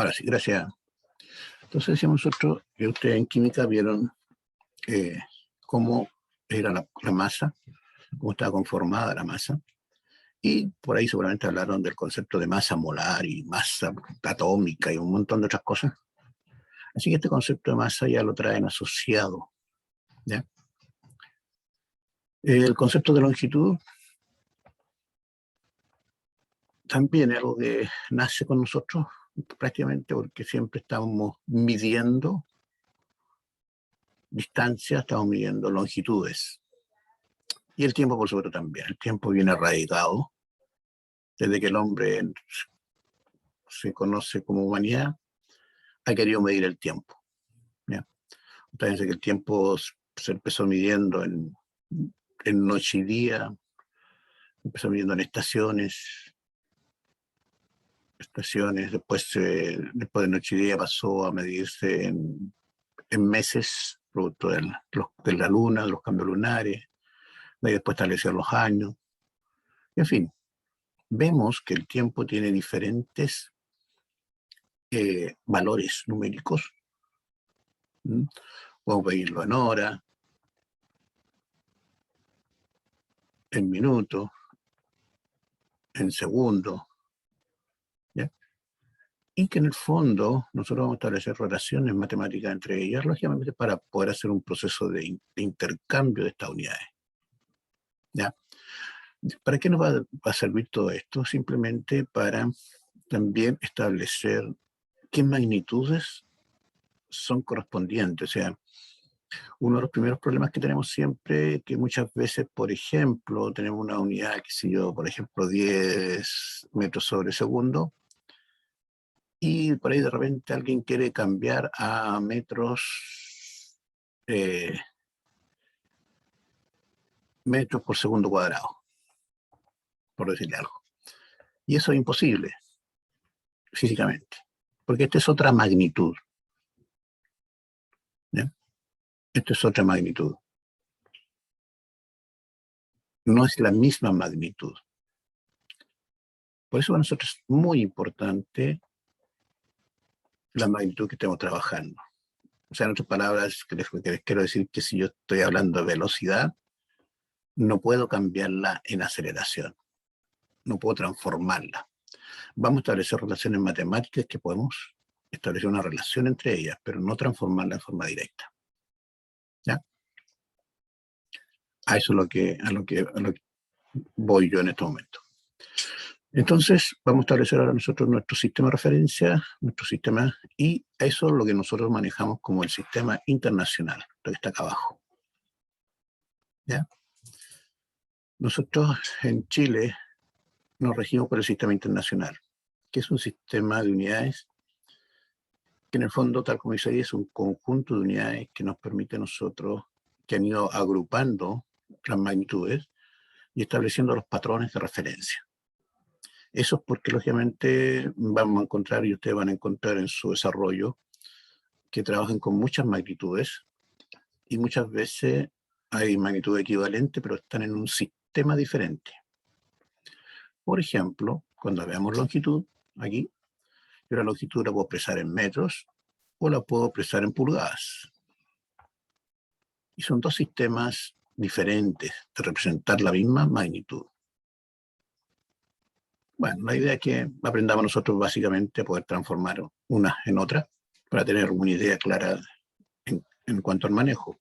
Ahora sí, gracias. Entonces decíamos nosotros que ustedes en química vieron cómo era la masa, cómo estaba conformada la masa, y por ahí seguramente hablaron del concepto de masa molar y masa atómica y un montón de otras cosas. Así que este concepto de masa ya lo traen asociado, ¿ya? El concepto de longitud también es algo que nace con nosotros prácticamente porque siempre estamos midiendo distancias, estamos midiendo longitudes. Y el tiempo, por supuesto, también. El tiempo viene arraigado desde que el hombre se conoce como humanidad, ha querido medir el tiempo, ¿ya? Ustedes dicen que el tiempo se empezó midiendo en noche y día, empezó midiendo en estaciones, después de noche y día pasó a medirse en meses, producto de la luna, de los cambios lunares, de ahí después estableció los años, en fin, vemos que el tiempo tiene diferentes valores numéricos. Podemos medirlo en horas, en minutos, en segundos, ¿ya? Y que en el fondo nosotros vamos a establecer relaciones matemáticas entre ellas, lógicamente para poder hacer un proceso de intercambio de estas unidades, ¿ya? ¿Para qué nos va a servir todo esto? Simplemente para también establecer qué magnitudes son correspondientes. O sea, uno de los primeros problemas que tenemos siempre, que muchas veces, por ejemplo, tenemos una unidad, que sé yo, por ejemplo, 10 metros sobre segundo, y por ahí de repente alguien quiere cambiar a metros por segundo cuadrado, por decirle algo. Y eso es imposible, físicamente, porque esta es otra magnitud, ¿ya? Esto es otra magnitud. No es la misma magnitud. Por eso para nosotros es muy importante la magnitud que estamos trabajando. O sea, en otras palabras, que les quiero decir que si yo estoy hablando de velocidad, no puedo cambiarla en aceleración, no puedo transformarla. Vamos a establecer relaciones matemáticas que podemos establecer una relación entre ellas, pero no transformarla en forma directa, ¿ya? A eso es a lo que voy yo en este momento. Entonces, vamos a establecer ahora nosotros nuestro sistema de referencia, nuestro sistema, y eso es lo que nosotros manejamos como el sistema internacional, lo que está acá abajo, ¿ya? Nosotros en Chile nos regimos por el sistema internacional, que es un sistema de unidades que en el fondo, tal como dice ahí, es un conjunto de unidades que nos permite a nosotros, que han ido agrupando las magnitudes y estableciendo los patrones de referencia. Eso es porque, lógicamente, vamos a encontrar, y ustedes van a encontrar en su desarrollo, que trabajan con muchas magnitudes, y muchas veces hay magnitudes equivalentes, pero están en un sistema diferente. Por ejemplo, cuando veamos longitud, aquí, yo la longitud la puedo expresar en metros o la puedo expresar en pulgadas. Y son dos sistemas diferentes de representar la misma magnitud. Bueno, la idea es que aprendamos nosotros básicamente a poder transformar unas en otras para tener una idea clara en cuanto al manejo.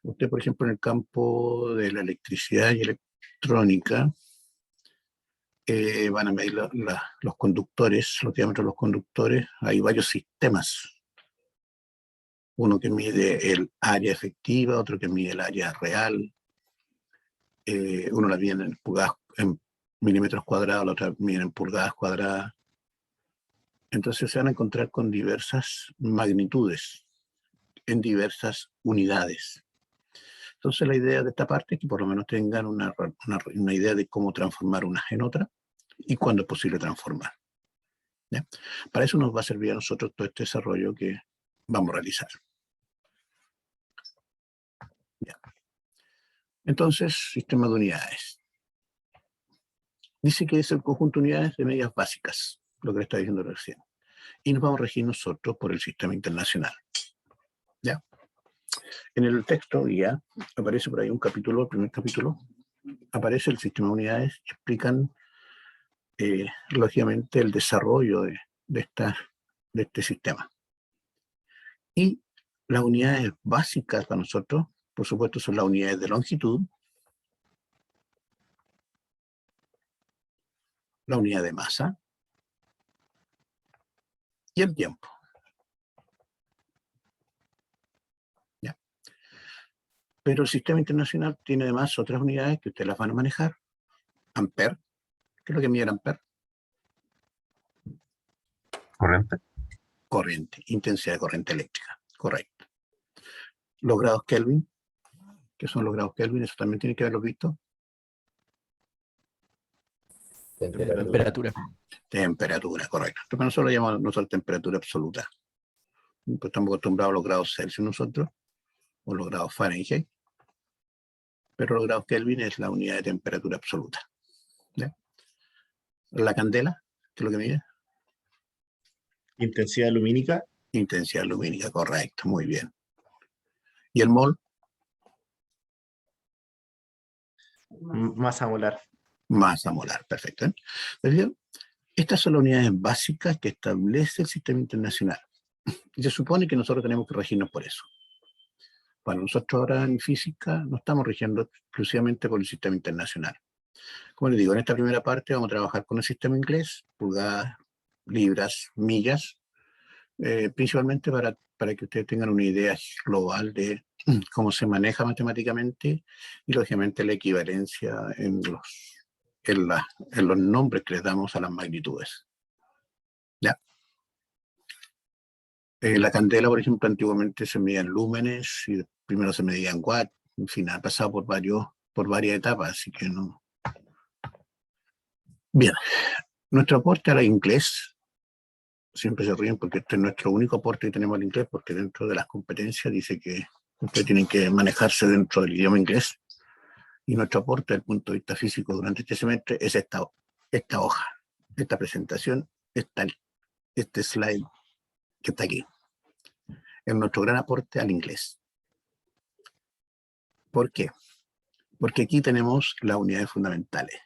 Usted, por ejemplo, en el campo de la electricidad y electrónica, van a medir los conductores, los diámetros de los conductores. Hay varios sistemas. Uno que mide el área efectiva, otro que mide el área real. Uno la mide en milímetros cuadrados, la otra mide en pulgadas cuadradas. Entonces se van a encontrar con diversas magnitudes, en diversas unidades. Entonces la idea de esta parte es que por lo menos tengan una idea de cómo transformar unas en otras y cuándo es posible transformar, ¿ya? Para eso nos va a servir a nosotros todo este desarrollo que vamos a realizar. ¿Ya? Entonces, sistema de unidades. Dice que es el conjunto de unidades de medidas básicas, lo que le estaba diciendo recién. y nos vamos a regir nosotros por el sistema internacional. ¿Ya? En el texto guía aparece por ahí un capítulo, el primer capítulo, aparece el sistema de unidades que explican lógicamente el desarrollo de este sistema. Y las unidades básicas para nosotros, por supuesto, son las unidades de longitud, la unidad de masa y el tiempo. ¿Ya? Pero el sistema internacional tiene además otras unidades que ustedes las van a manejar. Ampere, ¿qué es lo que mide el ampere? Corriente. Corriente, intensidad de corriente eléctrica, correcto. Los grados Kelvin, ¿qué son los grados Kelvin? Eso también tiene que haberlo visto. Temperatura. Temperatura, correcto. Pero nosotros lo llamamos temperatura absoluta. Pues estamos acostumbrados a los grados Celsius nosotros, o los grados Fahrenheit, pero los grados Kelvin es la unidad de temperatura absoluta. ¿Ya? La candela, ¿qué es lo que mide? Intensidad lumínica. Intensidad lumínica, correcto, muy bien. ¿Y el mol? Masa molar. Masa molar, perfecto. ¿Eh? Estas son las unidades básicas que establece el sistema internacional. Y se supone que nosotros tenemos que regirnos por eso. Para nosotros ahora en física no estamos rigiendo exclusivamente por el sistema internacional. Como les digo, en esta primera parte vamos a trabajar con el sistema inglés, pulgadas, libras, millas, principalmente para que ustedes tengan una idea global de cómo se maneja matemáticamente y lógicamente la equivalencia en los nombres que les damos a las magnitudes. ¿Ya? La candela, por ejemplo, antiguamente se medía en lúmenes y primero se medía en watts. En fin, ha pasado por varias etapas, así que no. Bien, nuestro aporte al inglés, siempre se ríen porque este es nuestro único aporte que tenemos al inglés, porque dentro de las competencias dice que ustedes tienen que manejarse dentro del idioma inglés, y nuestro aporte desde el punto de vista físico durante este semestre es esta hoja, esta presentación, este slide que está aquí. Es nuestro gran aporte al inglés. ¿Por qué? Porque aquí tenemos las unidades fundamentales.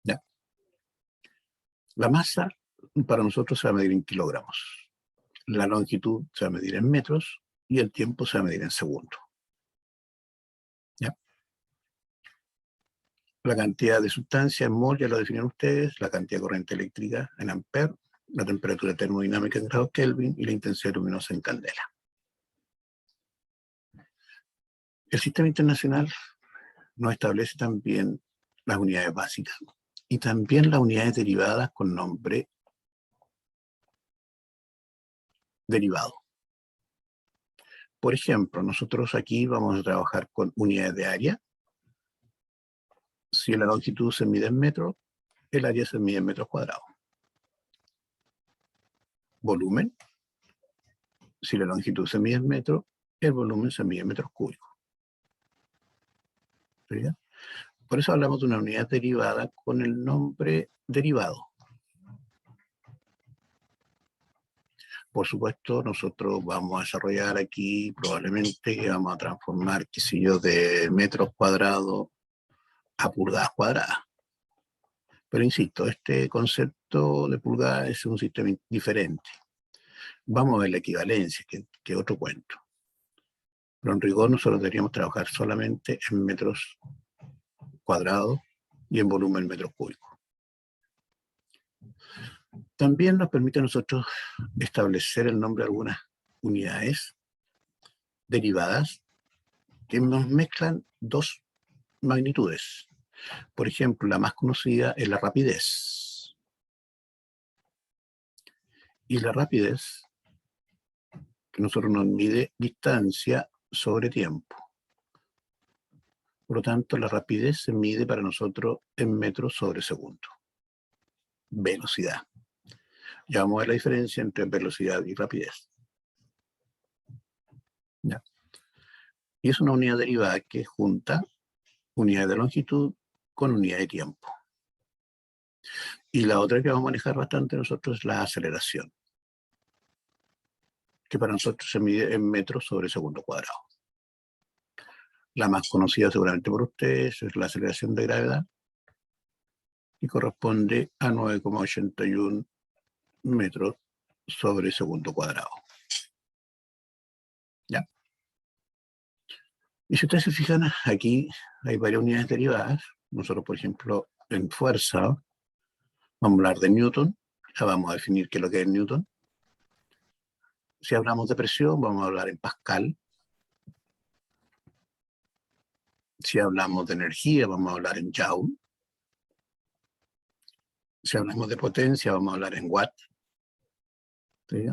¿Ya? La masa para nosotros se va a medir en kilogramos. La longitud se va a medir en metros y el tiempo se va a medir en segundos. ¿Ya? La cantidad de sustancia en mol ya lo definieron ustedes, la cantidad de corriente eléctrica en amper, la temperatura termodinámica en grados Kelvin y la intensidad luminosa en candela. El sistema internacional nos establece también las unidades básicas y también las unidades derivadas con nombre derivado. Por ejemplo, nosotros aquí vamos a trabajar con unidades de área. Si la longitud se mide en metros, el área se mide en metros cuadrados. Volumen. Si la longitud se mide en metros, el volumen se mide en metros cúbicos. ¿Sí? Por eso hablamos de una unidad derivada con el nombre derivado. Por supuesto, nosotros vamos a desarrollar aquí probablemente, vamos a transformar, qué sé yo, de metros cuadrados a pulgadas cuadradas. Pero insisto, este concepto de pulgadas es un sistema diferente. Vamos a ver la equivalencia, que es otro cuento. Pero en rigor nosotros deberíamos trabajar solamente en metros cuadrados y en volumen metros cúbicos. También nos permite a nosotros establecer el nombre de algunas unidades derivadas que nos mezclan dos magnitudes. Por ejemplo, la más conocida es la rapidez. Y la rapidez, que nosotros nos mide distancia sobre tiempo. Por lo tanto, la rapidez se mide para nosotros en metros sobre segundo. Velocidad. Ya vamos a ver la diferencia entre velocidad y rapidez. ¿Ya? Y es una unidad derivada que junta unidad de longitud con unidad de tiempo. Y la otra que vamos a manejar bastante nosotros es la aceleración, que para nosotros se mide en metros sobre segundo cuadrado. La más conocida seguramente por ustedes es la aceleración de gravedad, y corresponde a 9,81 metros sobre segundo cuadrado. ¿Ya? Y si ustedes se fijan, aquí hay varias unidades derivadas. Nosotros, por ejemplo, en fuerza, vamos a hablar de Newton, ya vamos a definir qué es lo que es Newton. Si hablamos de presión, vamos a hablar en Pascal. Si hablamos de energía, vamos a hablar en Joule. Si hablamos de potencia, vamos a hablar en Watt. ¿Sí?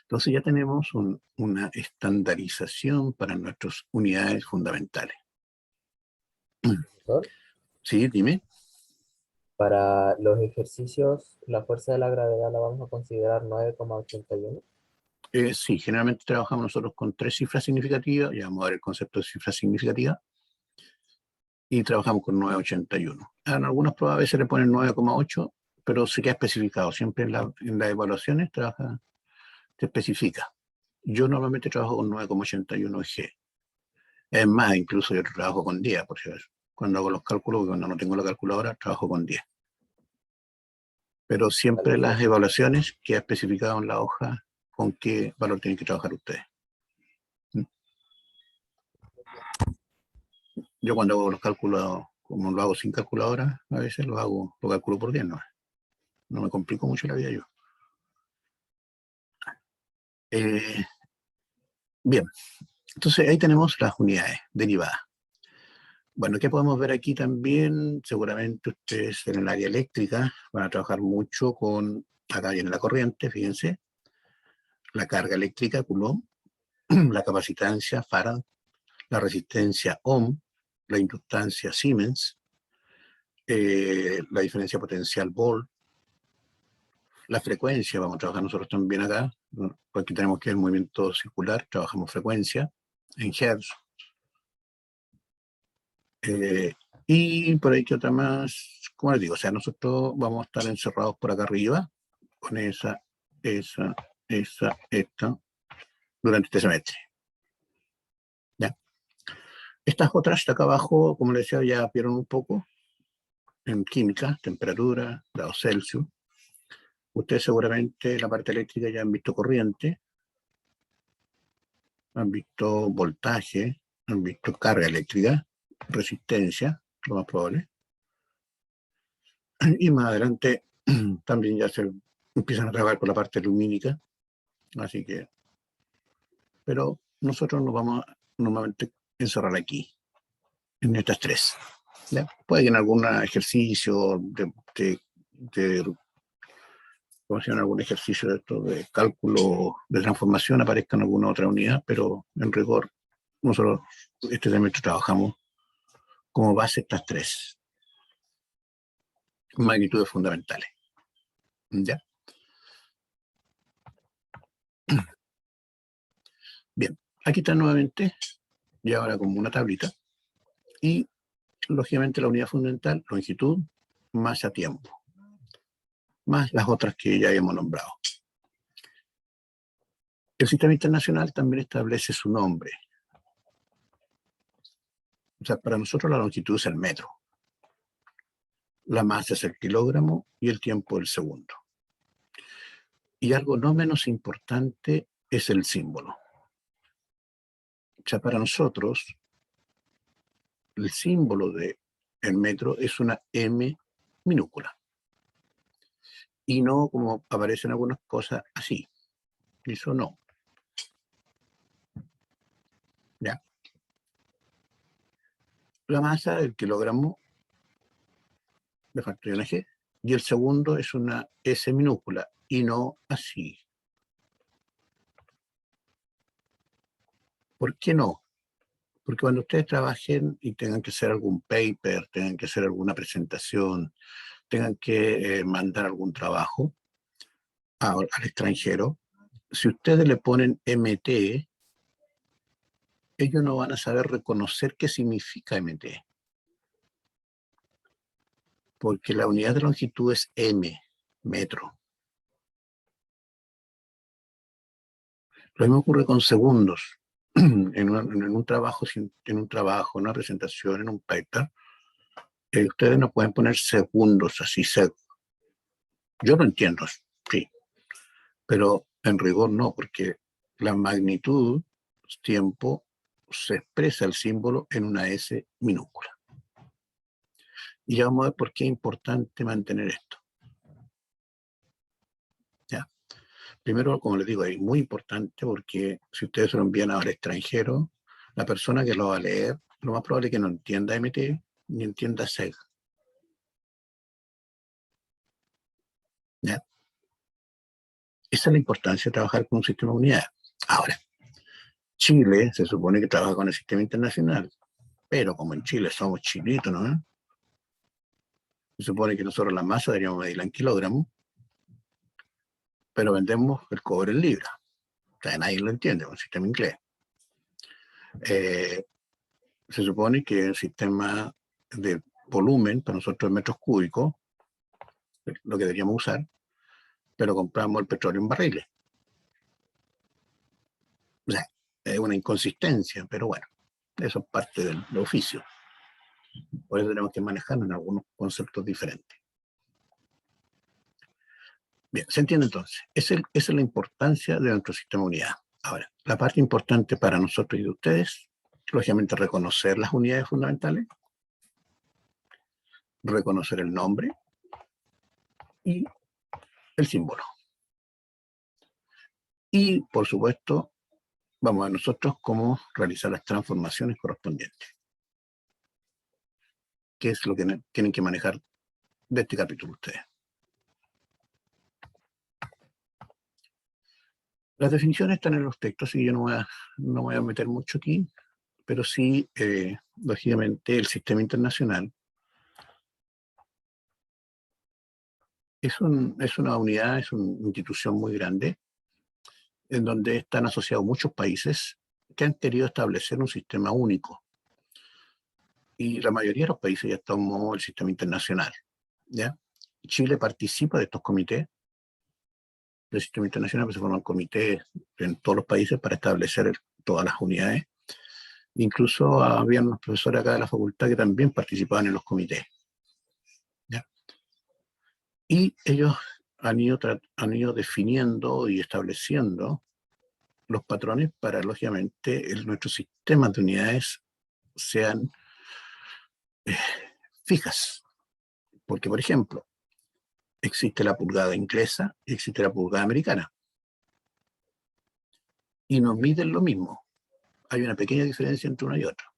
Entonces ya tenemos una estandarización para nuestras unidades fundamentales. Profesor, Sí, dime. para los ejercicios, la fuerza de la gravedad la vamos a considerar 9,81. Sí, generalmente trabajamos nosotros con 3 cifras significativas, ya vamos a ver el concepto de cifras significativas, y trabajamos con 9,81. En algunas pruebas a veces le ponen 9,8, pero se queda especificado. Siempre en las evaluaciones se especifica. Yo normalmente trabajo con 9,81 G. Es más, incluso yo trabajo con 10, por si acaso. Cuando hago los cálculos, cuando no tengo la calculadora, trabajo con 10. Pero siempre en las evaluaciones queda especificado en la hoja con qué valor tienen que trabajar ustedes. Yo cuando hago los cálculos, como lo hago sin calculadora, a veces lo calculo por 10, no me complico mucho la vida yo. Bien, entonces ahí tenemos las unidades derivadas. Bueno, ¿qué podemos ver aquí también? Seguramente ustedes en el área eléctrica van a trabajar mucho con, acá viene la corriente, fíjense, la carga eléctrica, Coulomb, la capacitancia, Farad, la resistencia, Ohm, la inductancia, Siemens, la diferencia potencial, Volt, la frecuencia, vamos a trabajar nosotros también acá, porque tenemos que ver el movimiento circular, trabajamos frecuencia en Hertz. Y por ahí que otra más, como les digo, o sea, nosotros vamos a estar encerrados por acá arriba, con esta, durante este semestre. ¿Ya? Estas otras de acá abajo, como les decía, ya vieron un poco en química, temperatura, grados Celsius. Ustedes seguramente en la parte eléctrica ya han visto corriente, han visto voltaje, han visto carga eléctrica, resistencia, lo más probable. Y más adelante también ya se empiezan a trabajar con la parte lumínica, así que, pero nosotros nos vamos a normalmente encerrar aquí, en estas 3. ¿Ya? Puede que en algún ejercicio como si en algún ejercicio de esto de cálculo de transformación aparezca en alguna otra unidad, pero en rigor nosotros este semestre trabajamos como base estas 3 magnitudes fundamentales. ¿Ya? Bien, aquí está nuevamente, y ahora como una tablita, y lógicamente la unidad fundamental, longitud, masa, tiempo, más las otras que ya hemos nombrado. El sistema internacional también establece su nombre. O sea, para nosotros la longitud es el metro, la masa es el kilogramo y el tiempo el segundo. Y algo no menos importante es el símbolo. O sea, para nosotros el símbolo del metro es una M minúscula. Y no como aparecen algunas cosas así. Eso no. ¿Ya? La masa, el kilogramo, de factorial G, y el segundo es una S minúscula, y no así. ¿Por qué no? Porque cuando ustedes trabajen y tengan que hacer algún paper, tengan que hacer alguna presentación, tengan que mandar algún trabajo al extranjero, si ustedes le ponen MT, ellos no van a saber reconocer qué significa MT. Porque la unidad de longitud es m, metro. Lo mismo ocurre con segundos. En un trabajo, en una presentación, en un paper, ustedes no pueden poner segundos así. Yo lo entiendo, sí, pero en rigor no, porque la magnitud, tiempo, se expresa el símbolo en una S minúscula. Y ya vamos a ver por qué es importante mantener esto. ¿Ya? Primero, como les digo, es muy importante porque si ustedes se lo envían al extranjero, la persona que lo va a leer, lo más probable es que no entienda MT ni entienda SEG. ¿Ya? Esa es la importancia de trabajar con un sistema de unidades. Ahora, Chile se supone que trabaja con el sistema internacional, pero como en Chile somos chilitos, ¿no? Se supone que nosotros la masa deberíamos medirla en kilogramos, pero vendemos el cobre en libras. O sea, nadie lo entiende con el sistema inglés. Se supone que el sistema de volumen para nosotros es metros cúbicos, lo que deberíamos usar, pero compramos el petróleo en barriles. O sea, es una inconsistencia, pero bueno, eso es parte del oficio. Por eso tenemos que manejarnos en algunos conceptos diferentes. Bien, ¿se entiende entonces? Esa es la importancia de nuestro sistema de unidad. Ahora, la parte importante para nosotros y de ustedes, lógicamente reconocer las unidades fundamentales, reconocer el nombre y el símbolo. Y, por supuesto, vamos a nosotros cómo realizar las transformaciones correspondientes, que es lo que tienen que manejar de este capítulo ustedes. Las definiciones están en los textos, y yo no me voy a meter mucho aquí, pero sí, lógicamente, el sistema internacional es una unidad, es una institución muy grande, en donde están asociados muchos países que han querido establecer un sistema único. Y la mayoría de los países ya tomó el sistema internacional, ¿ya? Chile participa de estos comités del sistema internacional, pues se forman comités en todos los países para establecer todas las unidades. Incluso había unos profesores acá de la facultad que también participaban en los comités, ¿ya? Y ellos han ido definiendo y estableciendo los patrones para, lógicamente, nuestros sistemas de unidades sean fijas. Porque, por ejemplo, existe la pulgada inglesa y existe la pulgada americana. Y nos miden lo mismo. Hay una pequeña diferencia entre una y otra.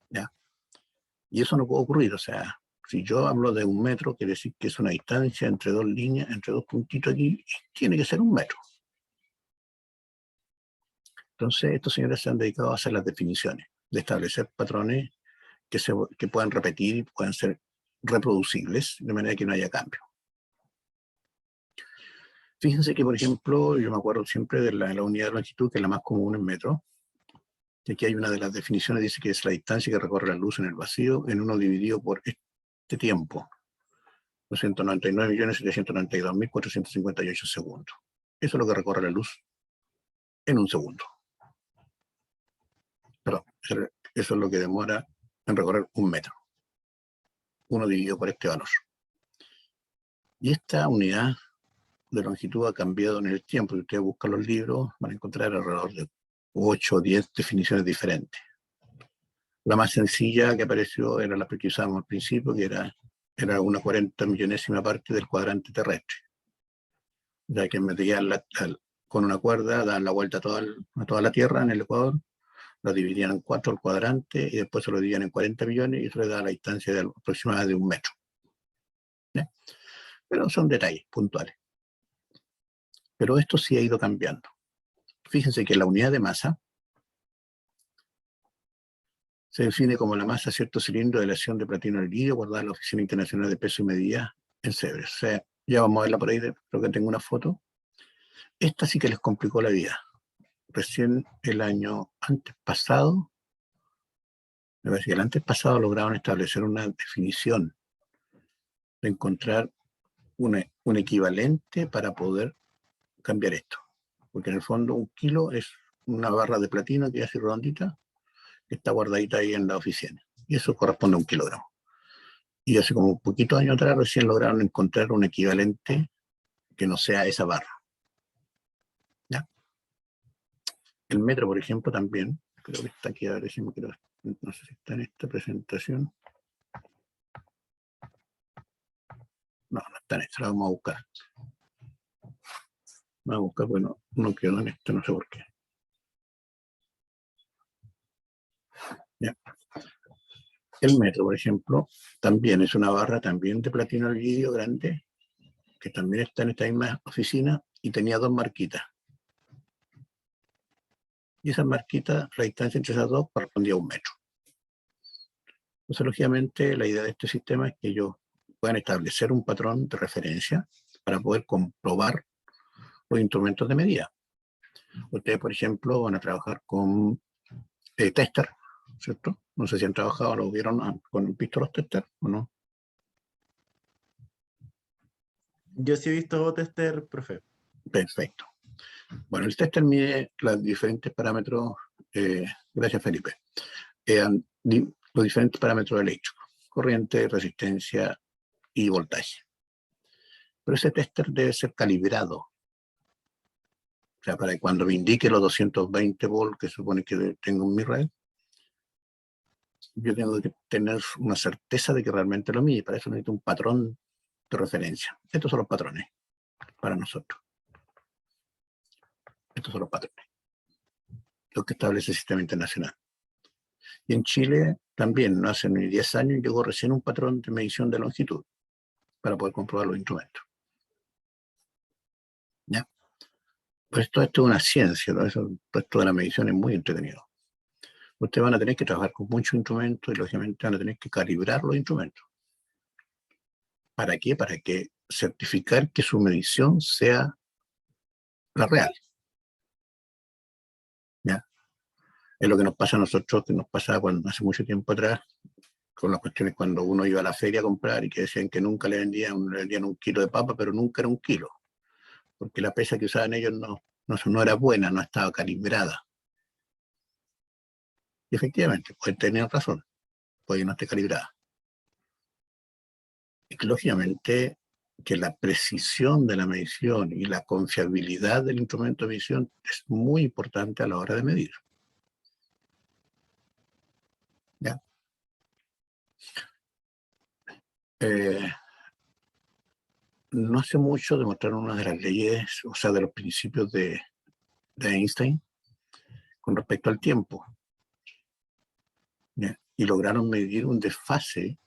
¿Ya? Y eso no puede ocurrir. O sea, si yo hablo de 1 metro, quiere decir que es una distancia entre dos líneas, entre dos puntitos aquí, y tiene que ser 1 metro. Entonces, estos señores se han dedicado a hacer las definiciones, de establecer patrones que puedan repetir y puedan ser reproducibles, de manera que no haya cambio. Fíjense que, por ejemplo, yo me acuerdo siempre de la unidad de longitud, que es la más común en metros. Y aquí hay una de las definiciones, dice que es la distancia que recorre la luz en el vacío en 1 dividido por este tiempo, 299.792.458 segundos. Eso es lo que recorre la luz en 1 segundo. Perdón, eso es lo que demora en recorrer 1 metro. 1 dividido por este valor. Y esta unidad de longitud ha cambiado en el tiempo. Si ustedes buscan los libros, van a encontrar alrededor de 8 o 10 definiciones diferentes. La más sencilla que apareció era la que usábamos al principio, que era una 40 millonésima parte del cuadrante terrestre. Ya que metían con una cuerda, daban la vuelta a toda la Tierra en el Ecuador, lo dividían en 4 el cuadrante y después se lo dividían en 40 millones y eso le da la distancia aproximada de 1 metro. ¿Ya? Pero son detalles puntuales. Pero esto sí ha ido cambiando. Fíjense que la unidad de masa se define como la masa de cierto cilindro de aleación de platino en el líquido guardada en la Oficina Internacional de Peso y Medida en Cebre. O sea, ya vamos a verla por ahí, creo que tengo una foto. Esta sí que les complicó la vida. Recién el año antes pasado Me parece que el antes pasado lograron establecer una definición de encontrar un equivalente para poder cambiar esto. Porque en el fondo 1 kilo es una barra de platino que es así redondita, que está guardadita ahí en la oficina. Y eso corresponde a 1 kilogramo. Y hace como un poquito de años atrás recién lograron encontrar un equivalente que no sea esa barra. ¿Ya? El metro, por ejemplo, también, creo que está aquí, a ver, decimos que no sé si está en esta presentación. No, no está en esta, la vamos a buscar. Vamos a buscar, bueno, no quedó en esto, no sé por qué. ¿Ya? El metro, por ejemplo, también es una barra también de platino al vidrio grande, que también está en esta misma oficina y tenía 2 marquitas. Y esas marquitas, la distancia entre esas dos correspondía a 1 metro. Entonces, lógicamente, la idea de este sistema es que ellos puedan establecer un patrón de referencia para poder comprobar los instrumentos de medida. Ustedes, por ejemplo, van a trabajar con tester, ¿cierto? No sé si han trabajado, lo vieron con visto los tester o no. Yo sí he visto tester, profe. Perfecto. Bueno, el tester mide los diferentes parámetros, gracias Felipe, los diferentes parámetros eléctricos, corriente, resistencia y voltaje. Pero ese tester debe ser calibrado. O sea, para que cuando me indique los 220 volts que supone que tengo en mi red, yo tengo que tener una certeza de que realmente lo mide. Para eso necesito un patrón de referencia. Estos son los patrones para nosotros. Estos son los patrones. Lo que establece el sistema internacional. Y en Chile también, no hace ni 10 años, llegó recién un patrón de medición de longitud para poder comprobar los instrumentos. ¿Ya? Pues todo esto es una ciencia, ¿no? Esto de la medición es muy entretenido. Ustedes van a tener que trabajar con muchos instrumentos y lógicamente van a tener que calibrar los instrumentos. ¿Para qué? Para que certificar que su medición sea la real. ¿Ya? Es lo que nos pasa a nosotros, que nos pasaba hace mucho tiempo atrás, con las cuestiones cuando uno iba a la feria a comprar y que decían que nunca le vendían 1 kilo de papa, pero nunca era 1 kilo. Porque la pesa que usaban ellos no era buena, no estaba calibrada. Y efectivamente, pueden tener razón, puede que no esté calibrada. Y que, lógicamente, que la precisión de la medición y la confiabilidad del instrumento de medición es muy importante a la hora de medir. ¿Ya? No hace mucho demostraron una de las leyes, o sea, de los principios de Einstein con respecto al tiempo. ¿Ya? Y lograron medir un desfase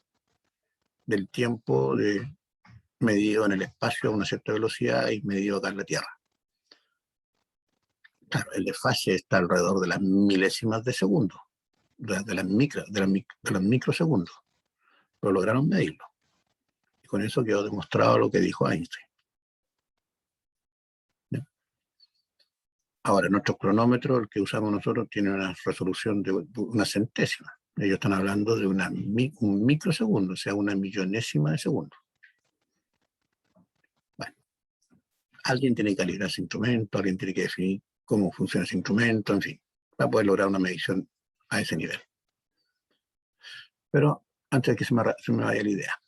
del tiempo medido en el espacio a una cierta velocidad y medido acá en la Tierra. Claro, el desfase está alrededor de las milésimas de segundo, de los microsegundos, pero lograron medirlo. Y con eso quedó demostrado lo que dijo Einstein. ¿Ya? Ahora, nuestro cronómetro, el que usamos nosotros, tiene una resolución de una centésima. Ellos están hablando de un microsegundo, o sea, 1/millonésima de segundo. Bueno, alguien tiene que calibrar ese instrumento, alguien tiene que definir cómo funciona ese instrumento, en fin, para poder lograr una medición a ese nivel. Pero antes de que se me vaya la idea,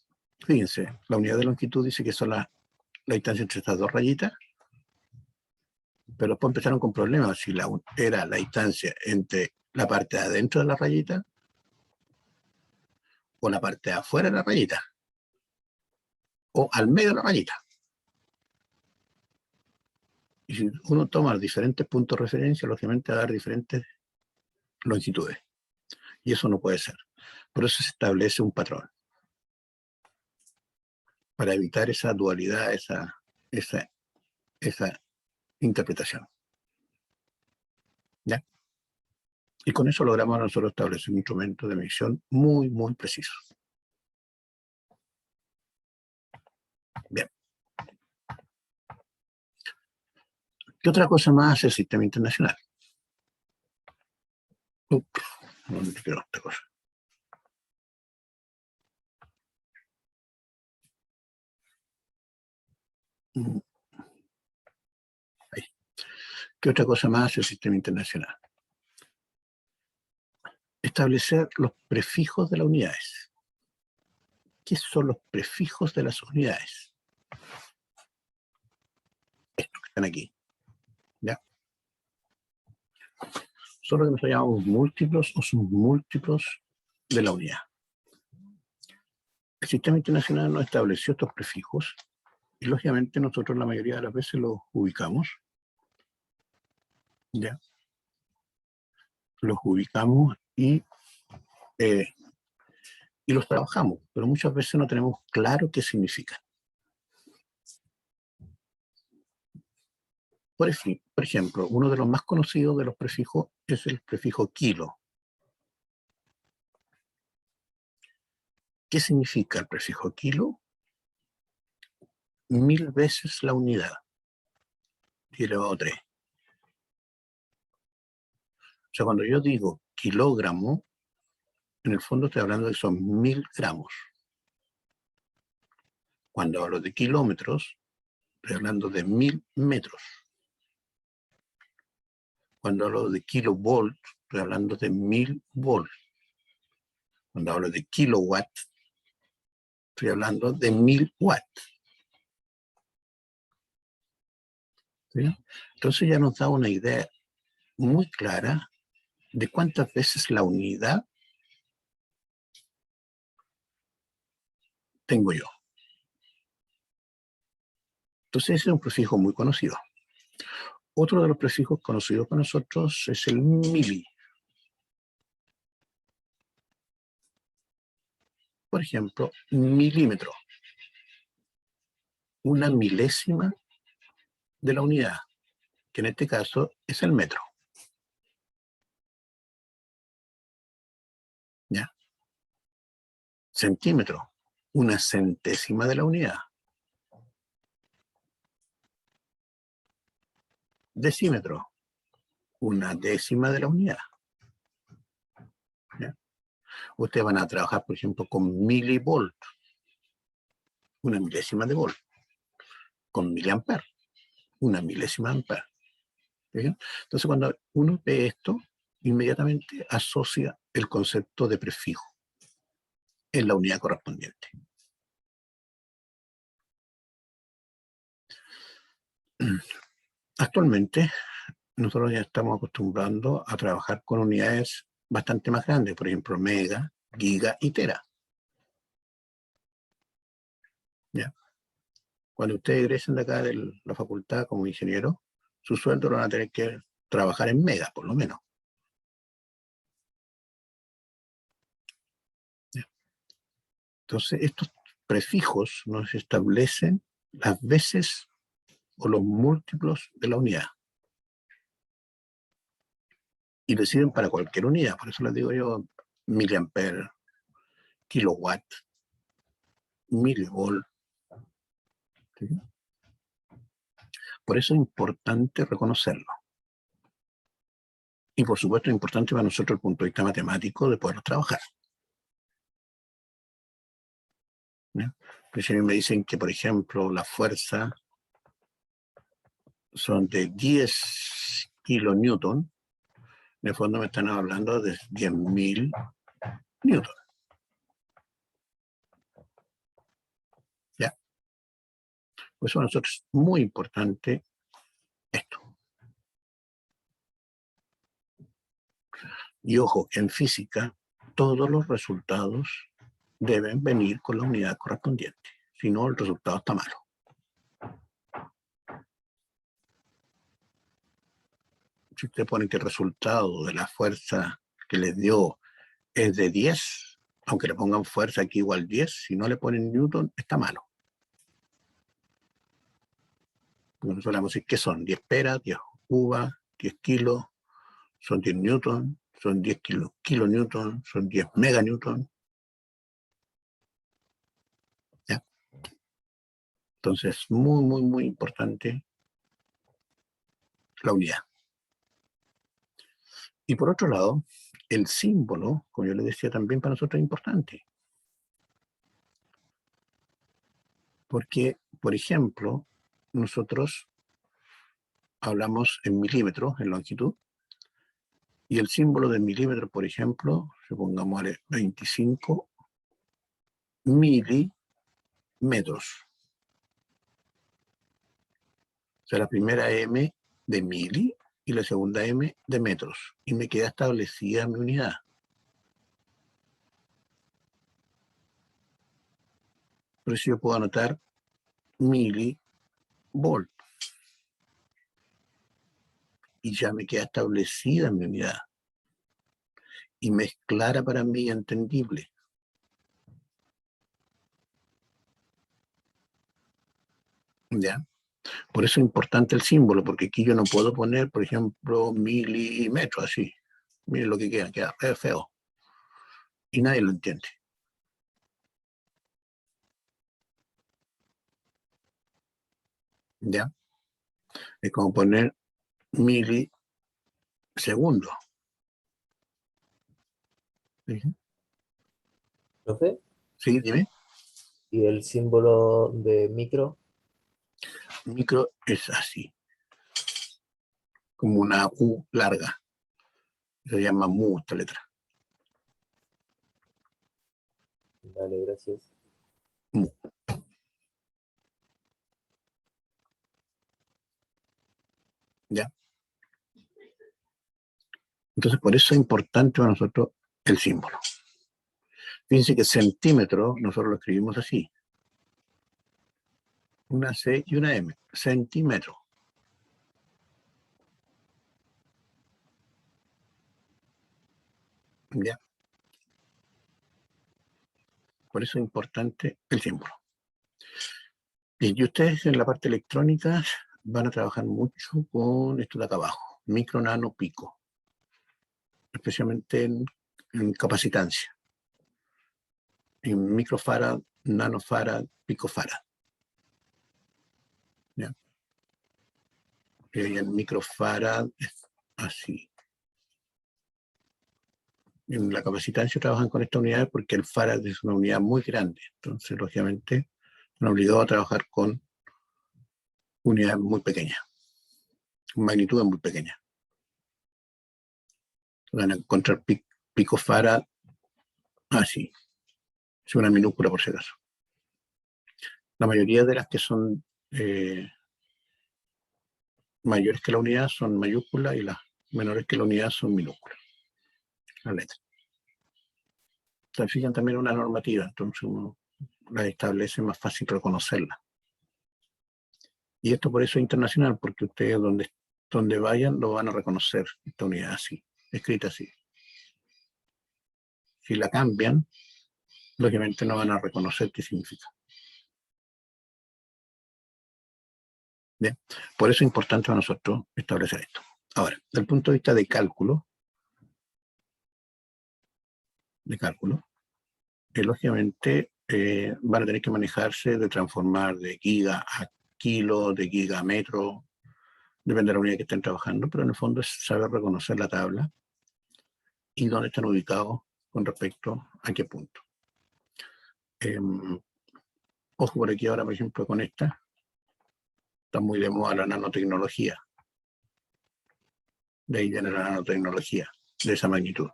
fíjense, la unidad de longitud dice que son la distancia entre estas dos rayitas, pero después empezaron con problemas si era la distancia entre la parte de adentro de la rayita o la parte de afuera de la rayita, o al medio de la rayita. Y si uno toma diferentes puntos de referencia, lógicamente va a dar diferentes longitudes. Y eso no puede ser. Por eso se establece un patrón. Para evitar esa dualidad, esa interpretación. ¿Ya? Y con eso logramos nosotros establecer un instrumento de medición muy, muy preciso. Bien. ¿Qué otra cosa más hace el sistema internacional? ¿Dónde quedó esta cosa? Mm, ahí. ¿Qué otra cosa más hace el sistema internacional? Establecer los prefijos de las unidades. ¿Qué son los prefijos de las unidades? Estos que están aquí. ¿Ya? Son lo que nosotros llamamos múltiplos o submúltiplos de la unidad. El sistema internacional nos estableció estos prefijos y lógicamente nosotros la mayoría de las veces los ubicamos. ¿Ya? Los ubicamos y los trabajamos, pero muchas veces no tenemos claro qué significan. Por ejemplo, uno de los más conocidos de los prefijos es el prefijo kilo. ¿Qué significa el prefijo kilo? 1000 veces la unidad. Y elevado a 3. O sea, cuando yo digo kilogramo, en el fondo estoy hablando de que son 1000 gramos. Cuando hablo de kilómetros, estoy hablando de 1000 metros. Cuando hablo de kilovolt, estoy hablando de 1000 volts. Cuando hablo de kilowatt, estoy hablando de 1000 watts. ¿Sí? Entonces ya nos da una idea muy clara de cuántas veces la unidad tengo yo. Entonces ese es un prefijo muy conocido. Otro de los prefijos conocidos para nosotros es el mili. Por ejemplo, milímetro. Una milésima de la unidad, que en este caso es el metro. ¿Ya? Centímetro. Una centésima de la unidad. Decímetro. Una décima de la unidad. ¿Ya? Ustedes van a trabajar, por ejemplo, con milivolt. Una milésima de volt. Con miliamper. Una milésima de amper. ¿Sí? Entonces, cuando uno ve esto, inmediatamente asocia el concepto de prefijo en la unidad correspondiente. Actualmente, nosotros ya estamos acostumbrando a trabajar con unidades bastante más grandes, por ejemplo, mega, giga y tera. ¿Ya? Cuando ustedes egresen de acá de la facultad como ingeniero, su sueldo lo van a tener que trabajar en mega, por lo menos. ¿Ya? Entonces, estos prefijos nos establecen las veces o los múltiplos de la unidad. Y le sirven para cualquier unidad, por eso les digo yo miliamper, kilowatt, milivolt. ¿Sí? Por eso es importante reconocerlo. Y por supuesto es importante para nosotros desde el punto de vista matemático de poderlos trabajar. ¿Ya? Pues si a mí me dicen que, por ejemplo, la fuerza son de 10 kilonewton, en el fondo me están hablando de 10.000 newton. ¿Ya? Por eso para nosotros es muy importante esto. Y ojo, en física, todos los resultados deben venir con la unidad correspondiente. Si no, el resultado está malo. Si usted pone que el resultado de la fuerza que les dio es de 10, aunque le pongan fuerza aquí igual 10, si no le ponen newton, está malo. Porque nosotros vamos a decir que son 10 peras, 10 uvas, 10 kilos, son 10 newton, son 10 kilonewton, son 10 meganewton. ¿Ya? Entonces, muy, muy, muy importante la unidad. Y por otro lado, el símbolo, como yo le decía, también para nosotros es importante. Porque, por ejemplo, nosotros hablamos en milímetros, en longitud, y el símbolo de milímetro, por ejemplo, supongamos 25 milímetros. O sea, la primera M de mili y la segunda M de metros. Y me queda establecida mi unidad. Por eso yo puedo anotar milivolt. Y ya me queda establecida mi unidad. Y me es clara para mí y entendible. ¿Ya? Por eso es importante el símbolo, porque aquí yo no puedo poner, por ejemplo, milímetros así. Miren lo que queda feo. Y nadie lo entiende. ¿Ya? Es como poner milisegundos. ¿Sí? ¿Profe? Sí, dime. ¿Y el símbolo de micro? Micro es así. Como una U larga. Se llama mu esta letra. Vale, gracias. Mu. ¿Ya? Entonces, por eso es importante para nosotros el símbolo. Fíjense que centímetro, nosotros lo escribimos así. Una C y una M. Centímetro. ¿Ya? Por eso es importante el símbolo. Y ustedes en la parte electrónica van a trabajar mucho con esto de acá abajo. Micro, nano, pico. Especialmente en capacitancia. En microfarad, nanofarad, picofarad. ¿Ya? Y el microfarad es así. En la capacitancia trabajan con esta unidad porque el farad es una unidad muy grande. Entonces, lógicamente, nos obligó a trabajar con unidades muy pequeñas, con magnitudes muy pequeñas. Van a encontrar picofarad así. Es una minúscula por si acaso. La mayoría de las que son mayores que la unidad son mayúsculas y las menores que la unidad son minúsculas. La letra. Se fijan también una normativa, entonces uno la establece más fácil reconocerla. Y esto por eso es internacional, porque ustedes donde vayan lo van a reconocer, esta unidad así, escrita así. Si la cambian, lógicamente no van a reconocer qué significa. Bien, por eso es importante para nosotros establecer esto. Ahora, desde el punto de vista de cálculo, lógicamente van a tener que manejarse de transformar de giga a kilo, de giga a metro, depende de la unidad que estén trabajando, pero en el fondo es saber reconocer la tabla y dónde están ubicados con respecto a qué punto. Ojo por aquí ahora, por ejemplo, con esta. Está muy de moda la nanotecnología. De ahí viene la nanotecnología, de esa magnitud.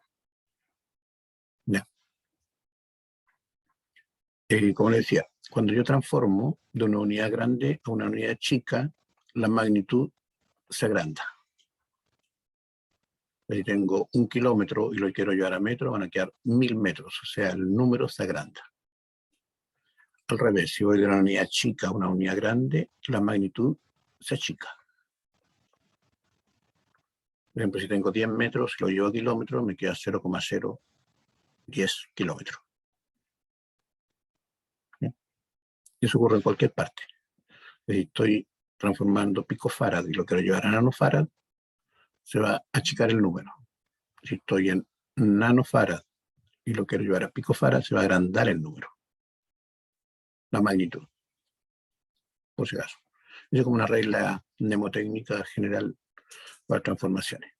¿Ya? Como les decía, cuando yo transformo de una unidad grande a una unidad chica, la magnitud se agranda. Si tengo 1 kilómetro y lo quiero llevar a metro, van a quedar 1000 metros, o sea, el número se agranda. Al revés, si voy de una unidad chica a una unidad grande, la magnitud se achica. Por ejemplo, si tengo 10 metros, lo llevo a kilómetros, me queda 0,010 kilómetros. ¿Sí? Y eso ocurre en cualquier parte. Si estoy transformando picofarad y lo quiero llevar a nanofarad, se va a achicar el número. Si estoy en nanofarad y lo quiero llevar a picofarad, se va a agrandar el número. La magnitud. Por si acaso. Es como una regla mnemotécnica general para transformaciones.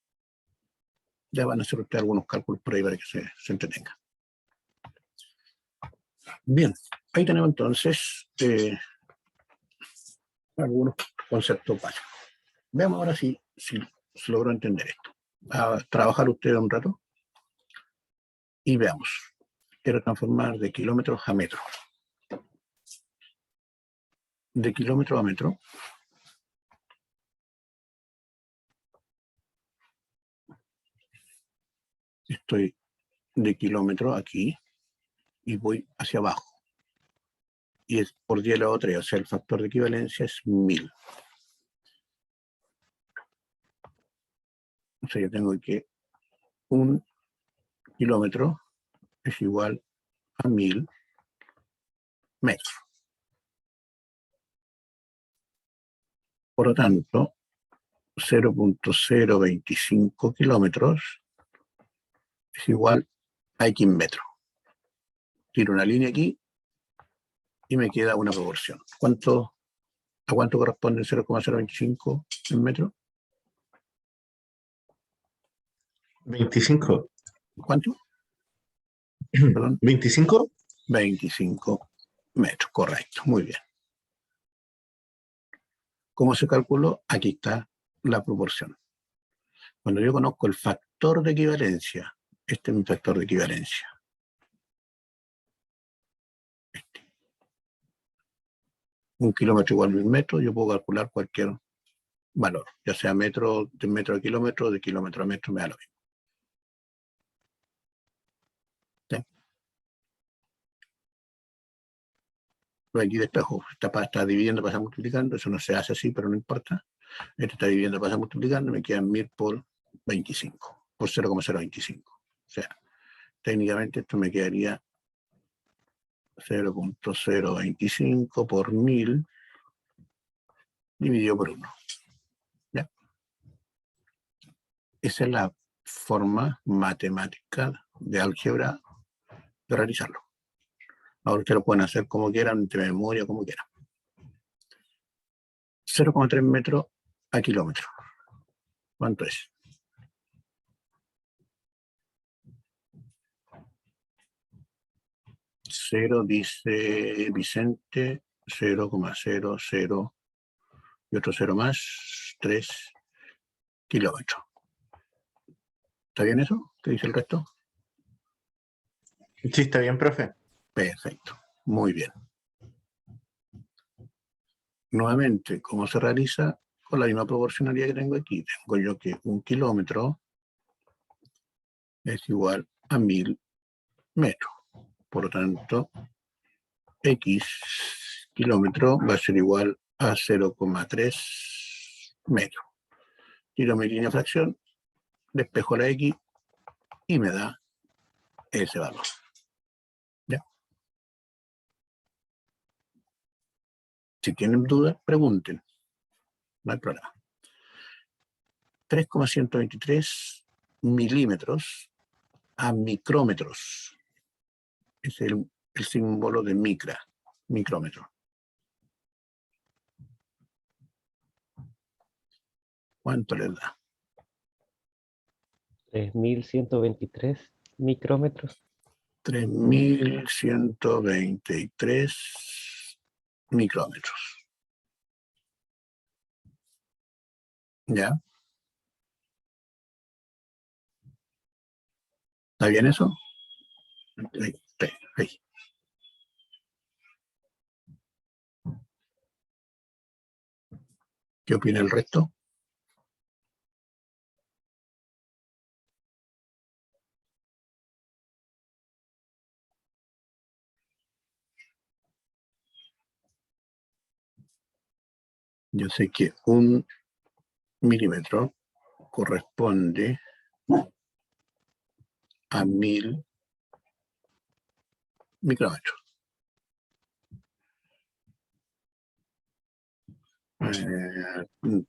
Ya van a hacer ustedes algunos cálculos por ahí para que se entretengan. Bien, ahí tenemos entonces algunos concepto básico. Veamos ahora si logro entender esto. A trabajar ustedes un rato y veamos. Quiero transformar de kilómetros a metros. De kilómetro a metro. Estoy de kilómetro aquí y voy hacia abajo. Y es por 10 elevado a 3, o sea, el factor de equivalencia es 1000. O sea, yo tengo que 1 kilómetro es igual a 1000 metros. Por lo tanto, 0.025 kilómetros es igual a X metros. Tiro una línea aquí y me queda una proporción. ¿A cuánto corresponde 0.025 en metros? 25. ¿Cuánto? Perdón. 25. 25 metros, correcto, muy bien. ¿Cómo se calculó? Aquí está la proporción. Cuando yo conozco el factor de equivalencia, este es mi factor de equivalencia. Este. 1 kilómetro igual a 1000 metros, yo puedo calcular cualquier valor, ya sea metro, de metro a kilómetro, de kilómetro a metro, me da lo mismo. ¿Sí? Pero aquí despejo, está dividiendo, pasa multiplicando, eso no se hace así, pero no importa. Este está dividiendo, pasa multiplicando, me quedan 1000 por 25, por 0.025. O sea, técnicamente esto me quedaría 0.025 por 1000 dividido por 1. ¿Ya? Esa es la forma matemática de álgebra de realizarlo. Ahora ustedes lo pueden hacer como quieran, de memoria, como quieran. 0,3 metros a kilómetro. ¿Cuánto es? Cero, dice Vicente, 0,00 y otro 0 más, 3 kilómetros. ¿Está bien eso? ¿Qué dice el resto? Sí, está bien, profe. Perfecto, muy bien. Nuevamente, ¿cómo se realiza? Con la misma proporcionalidad que tengo aquí. Tengo yo que 1 kilómetro es igual a 1000 metros. Por lo tanto, X kilómetro va a ser igual a 0,3 metros. Tiro mi línea de fracción, despejo la X y me da ese valor. ¿Ya? Si tienen dudas, pregunten. No hay problema. 3,123 milímetros a micrómetros. Es el símbolo de micrómetro. ¿Cuánto les da? 3123 micrómetros. 3123 micrómetros. ¿Ya? ¿Está bien eso? Ahí. ¿Qué opina el resto? Yo sé que 1 milímetro corresponde a 1000 micrómetros.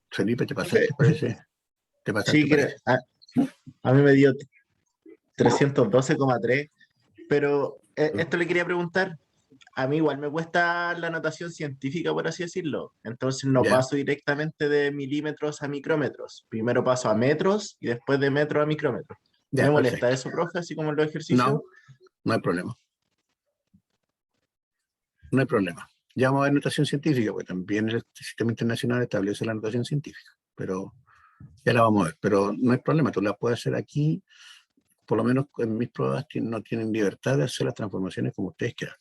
Felipe, ¿te pasaste, parece? ¿Te pasaste, Sí, parece? a mí me dio 312,3, pero esto le quería preguntar. A mí igual me cuesta la notación científica, por así decirlo. Entonces no Ya. paso directamente de milímetros a micrómetros. Primero paso a metros y después de metros a micrómetros. Ya, ¿Me molesta perfecto. eso, profe, así como en los ejercicios? No, no hay problema. No hay problema. Ya vamos a ver notación científica, porque también el sistema internacional establece la notación científica, pero ya la vamos a ver. Pero no hay problema, tú la puedes hacer aquí, por lo menos en mis pruebas no tienen libertad de hacer las transformaciones como ustedes quieran.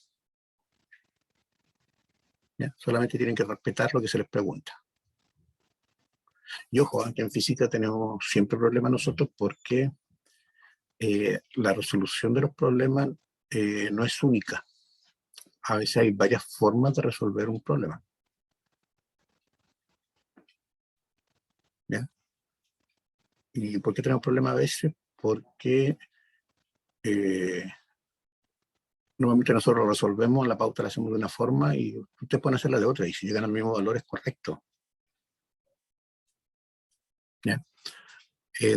¿Ya? Solamente tienen que respetar lo que se les pregunta. Y ojo, que en física tenemos siempre problemas nosotros porque la resolución de los problemas no es única. A veces hay varias formas de resolver un problema. ¿Ya? ¿Y por qué tenemos problemas a veces? Porque normalmente nosotros resolvemos, la pauta la hacemos de una forma y ustedes pueden hacerla de otra, y si llegan al mismo valor es correcto. ¿Ya?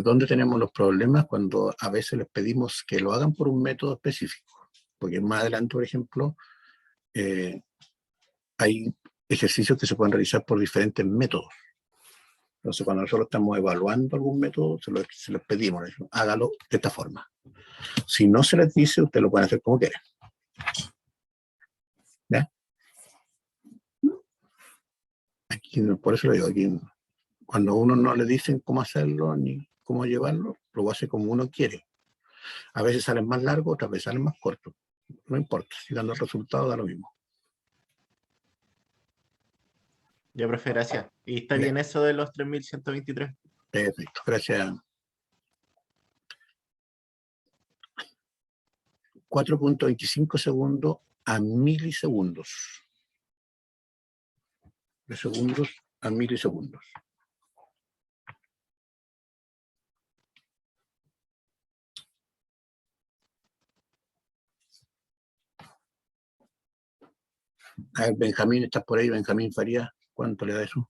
¿Dónde tenemos los problemas? Cuando a veces les pedimos que lo hagan por un método específico. Porque más adelante, por ejemplo, hay ejercicios que se pueden realizar por diferentes métodos. Entonces, cuando nosotros estamos evaluando algún método, se les pedimos, hágalo de esta forma. Si no se les dice, ustedes lo pueden hacer como quieran. ¿Ya? Aquí, por eso lo digo, aquí, cuando uno no le dicen cómo hacerlo ni cómo llevarlo, lo hace como uno quiere. A veces salen más largos, otras veces salen más cortos. No importa, si dando el resultado da lo mismo. Ya, profe, gracias. ¿Y está Ya. bien eso de los 3123? Perfecto, gracias. 4.25 segundos a milisegundos. De segundos a milisegundos. A ver, Benjamín, ¿estás por ahí? Benjamín Farías, ¿cuánto le da eso?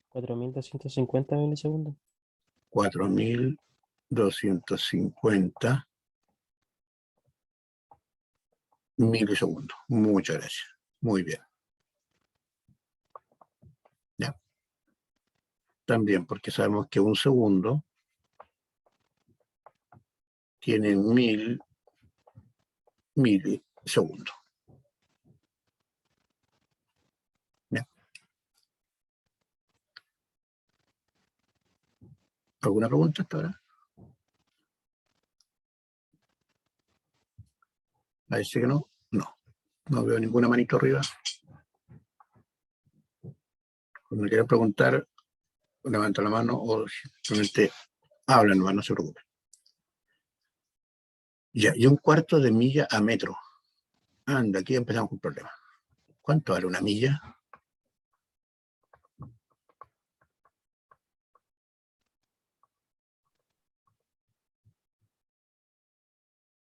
4.250 milisegundos. 4.250 milisegundos. Muchas gracias. Muy bien. Ya. También porque sabemos que un segundo tiene 1000 milisegundos. ¿Ya? ¿Alguna pregunta hasta ahora? Parece que no. No. No veo ninguna manito arriba. Cuando quieran preguntar, levanta la mano o simplemente hablan, no se preocupen. Ya, y 1/4 de milla a metro. Anda, aquí empezamos con problemas. ¿Cuánto vale una milla?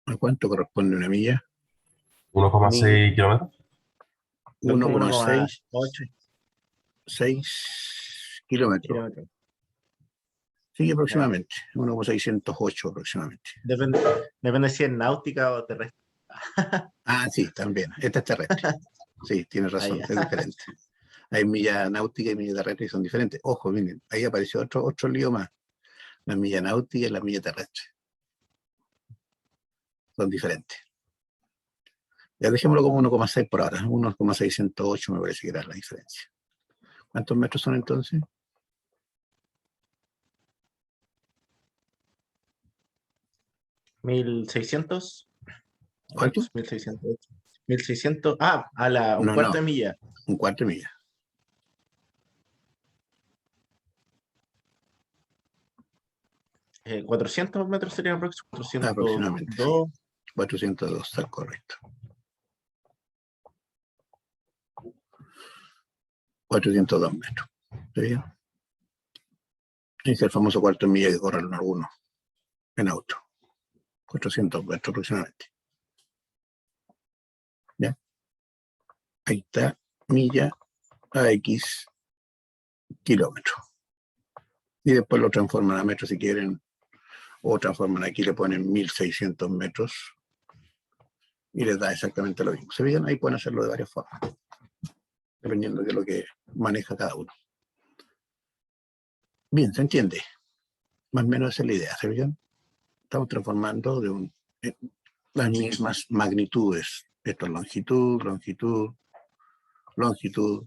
¿A cuánto corresponde una milla? 1,6 kilómetros. 1,6 1,8 kilómetros. kilómetros. Sí, aproximadamente. 1,608 aproximadamente. Depende si es náutica o terrestre. Ah, sí, también. Esta es terrestre. Sí, tienes razón, es diferente. Hay milla náutica y milla terrestre y son diferentes. Ojo, miren, ahí apareció otro lío más. La milla náutica y la milla terrestre. Son diferentes. Ya dejémoslo como 1,6 por ahora. 1,608 me parece que era la diferencia. ¿Cuántos metros son entonces? ¿1.600? ¿Cuánto? 1.600. 1.600. Un No, cuarto no, de milla. 1/4 de milla. ¿400 metros serían aproximadamente? Aproximadamente, sí. 402. 402, está correcto. 402 metros. ¿Está bien? Ese es el famoso cuarto de milla que corren algunos en auto. 400 metros aproximadamente. ¿Ya? Ahí está, milla a X kilómetros. Y después lo transforman a metros si quieren, o transforman aquí, le ponen 1.600 metros y les da exactamente lo mismo. ¿Se fijan? Ahí pueden hacerlo de varias formas, dependiendo de lo que maneja cada uno. Bien, ¿se entiende? Más o menos esa es la idea, ¿se fijan? Estamos transformando las mismas magnitudes Esto es longitud, longitud, longitud,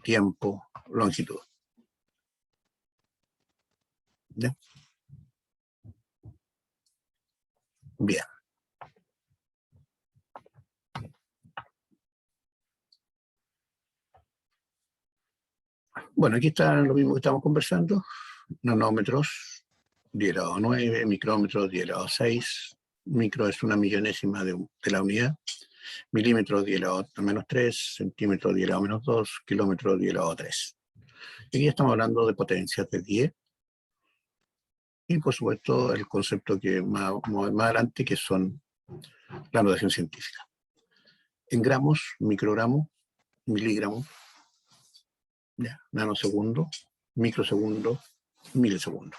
tiempo, longitud. ¿Ya? Bien. Bueno, aquí está lo mismo que estamos conversando. Nanómetros, 10 elevado a 9, micrómetros, 10 elevado a 6. Micro es una millonésima de la unidad. Milímetros, 10 elevado a menos 3. Centímetros, 10 elevado a menos 2. Kilómetros, 10 elevado a 3. Aquí estamos hablando de potencias de 10. Y por supuesto el concepto que más adelante, que son la notación científica. En gramos, microgramos, miligramos, ya, nanosegundo, microsegundo, milisegundo.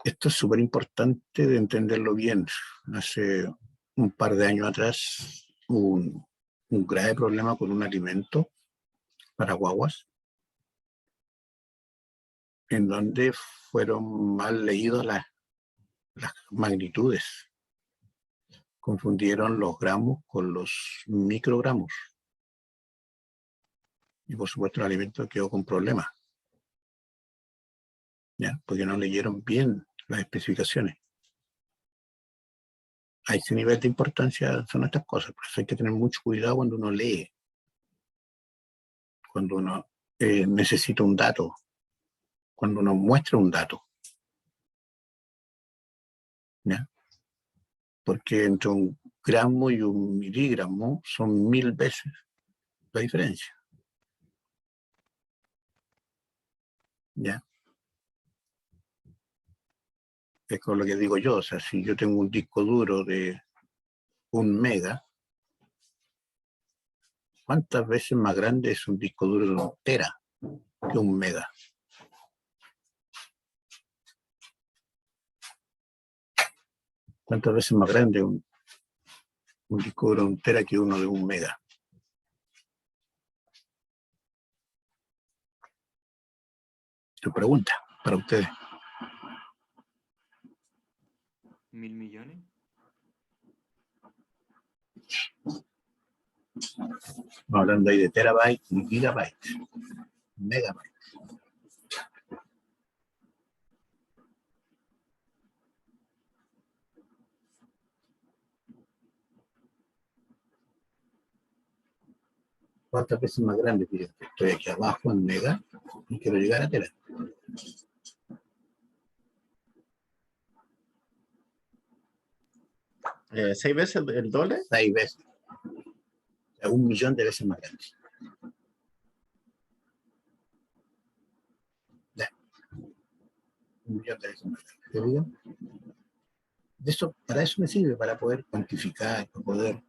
Esto es súper importante de entenderlo bien. Hace un par de años atrás hubo un grave problema con un alimento para guaguas, en donde fueron mal leídas las magnitudes. Confundieron los gramos con los microgramos. Y por supuesto el alimento quedó con problemas, ¿ya? Porque no leyeron bien las especificaciones. A ese nivel de importancia son estas cosas, por eso hay que tener mucho cuidado cuando uno lee, cuando uno necesita un dato, cuando uno muestra un dato, ¿ya? Porque entre un gramo y un miligramo son 1000 veces la diferencia, ¿ya? Es con lo que digo yo, o sea, si yo tengo un disco duro de 1 mega, ¿cuántas veces más grande es un disco duro de 1 tera que 1 mega? ¿Cuántas veces más grande un disco duro de 1 tera que uno de 1 mega? Tu pregunta para ustedes. 1.000 millones. Estamos hablando ahí de terabytes y gigabytes, megabytes. ¿Cuántas veces más grande? Fíjate, estoy aquí abajo en mega y quiero llegar a tera. ¿6 veces el doble? 6 veces. O sea, 1 millón de veces más grande. Ya. 1 millón de veces más grande. ¿Te digo? Eso, para eso me sirve, para poder cuantificar, para poder...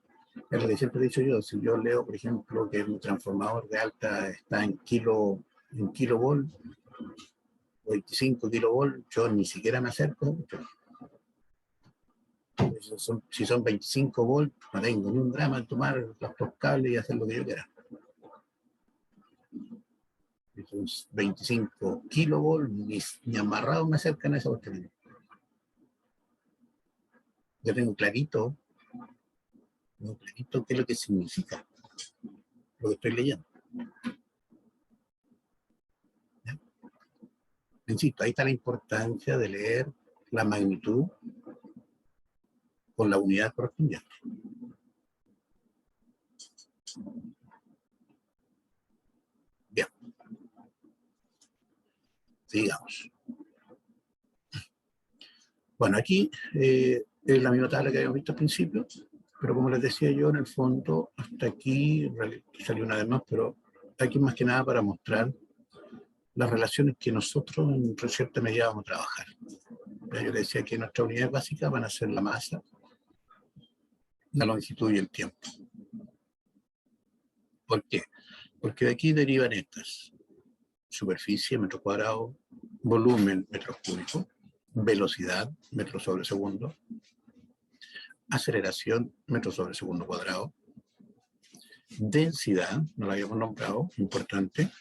Es lo que siempre he dicho yo, si yo leo, por ejemplo, que un transformador de alta está en kilovolt, 25 kilovolt, yo ni siquiera me acerco. Si son 25 volts, no tengo ni un drama en tomar los dos cables y hacer lo que yo quiera. Si son 25 kilovolts, ni amarrado me acercan a esa cuestión. Yo tengo clarito qué es lo que significa lo que estoy leyendo. ¿Ya? Insisto, ahí está la importancia de leer la magnitud con la unidad correspondiente. Bien. Sigamos. Bueno, aquí es la misma tabla que habíamos visto al principio, pero como les decía yo, en el fondo, hasta aquí salió una vez más, pero aquí más que nada para mostrar las relaciones que nosotros en cierta medida vamos a trabajar. Ya yo les decía que nuestras unidades básicas van a ser la masa, la longitud y el tiempo. ¿Por qué? Porque de aquí derivan estas: superficie, metro cuadrado; volumen, metros cúbicos; velocidad, metro sobre segundo; aceleración, metro sobre segundo cuadrado; densidad, no la habíamos nombrado, importante,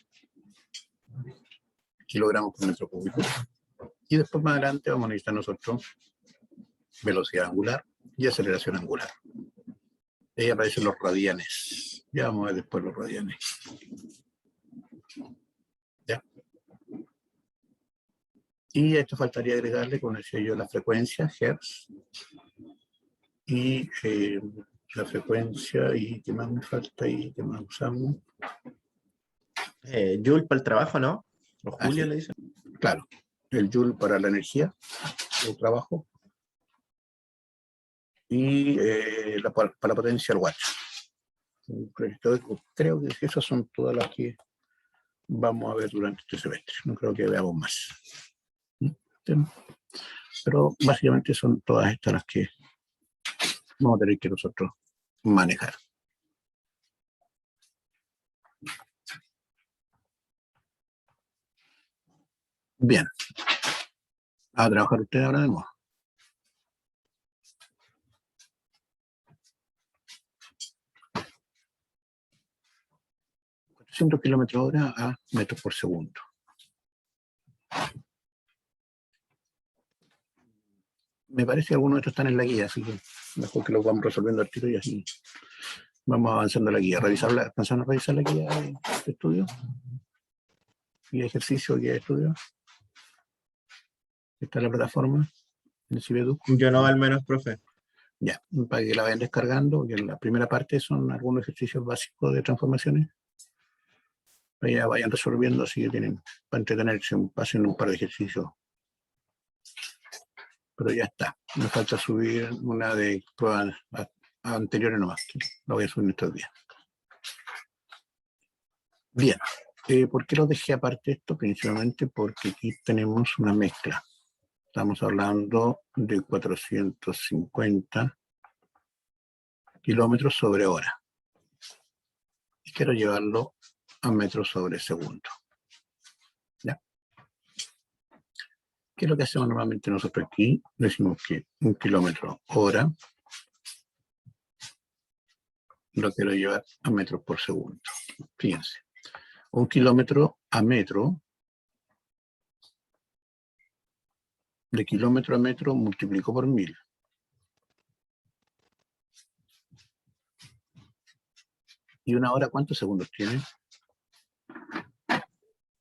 kilogramos por metro cúbico; y después más adelante vamos a necesitar nosotros velocidad angular y aceleración angular. Ahí aparecen los radianes. Ya vamos a ver después los radianes. Ya. Y a esto faltaría agregarle, como decía yo, la frecuencia, Hertz. Y la frecuencia, y qué más me falta ahí, qué más usamos. Joule para el trabajo, ¿no? O Ah, Julio sí. le dicen. Claro, el Joule para la energía, el trabajo. Y para la potencia, el Watt. Creo que esas son todas las que vamos a ver durante este semestre. No creo que veamos más. Pero básicamente son todas estas las que vamos a tener que nosotros manejar. Bien. ¿A trabajar usted ahora de nuevo? km/h a metros por segundo. Me parece que algunos de estos están en la guía, así que mejor que los vamos resolviendo al tiro y así vamos avanzando la guía. ¿Alcanzaron a revisar la guía de estudio? ¿Guía de ejercicio, guía de estudio? ¿Está en la plataforma? ¿En el Cibeduc? Yo no, al menos, profe. Ya, para que la vayan descargando, que en la primera parte son algunos ejercicios básicos de transformaciones. Para que vayan resolviendo, así que tienen para entretenerse, pasen un par de ejercicios. Pero ya está. Me falta subir una de pruebas anteriores nomás. La voy a subir estos días. Bien. ¿Por qué lo dejé aparte esto? Principalmente porque aquí tenemos una mezcla. Estamos hablando de 450 kilómetros sobre hora. Y quiero llevarlo a metros sobre segundo. ¿Ya? ¿Qué es lo que hacemos normalmente nosotros aquí? Decimos que 1 kilómetro hora lo quiero llevar a metros por segundo. Fíjense. 1 kilómetro a metro, de kilómetro a metro multiplico por 1000. ¿Y una hora cuántos segundos tiene?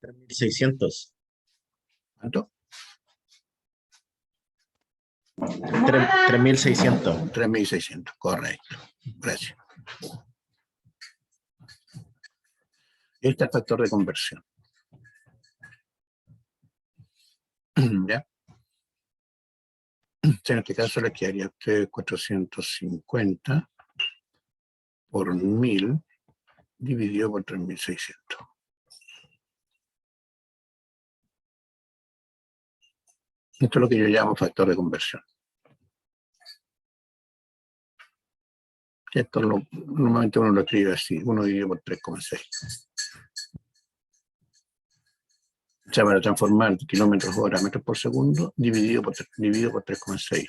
3600. ¿Cuánto? 3600. 3600, correcto. Gracias. Este es el factor de conversión. ¿Ya? En este caso le quedaría a usted 450 por 1000 dividido por 3600. Esto es lo que yo llamo factor de conversión. Esto normalmente uno lo escribe así, 1 dividido por 3,6. O sea, para transformar kilómetros hora a metros por segundo, dividido por 3,6.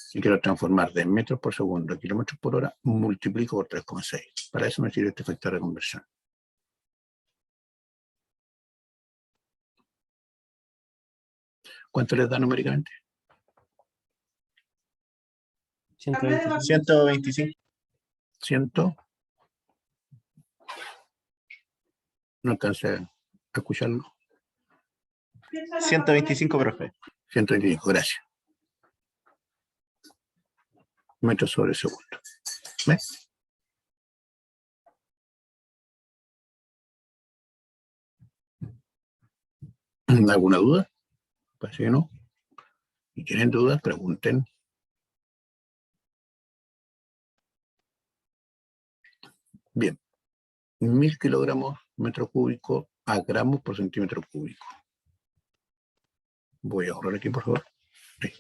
Si quiero transformar de metros por segundo a kilómetros por hora, multiplico por 3,6. Para eso me sirve este factor de conversión. ¿Cuánto les da numéricamente? 125. 100. No alcancé a escucharlo. 125, profe. 125, gracias. Metros sobre segundo. ¿Ves? ¿Alguna duda? Pues si no. Si tienen dudas, pregunten. Bien. 1000 kilogramos metro cúbico a gramos por centímetro cúbico. Voy a ahorrar aquí, por favor. Sí.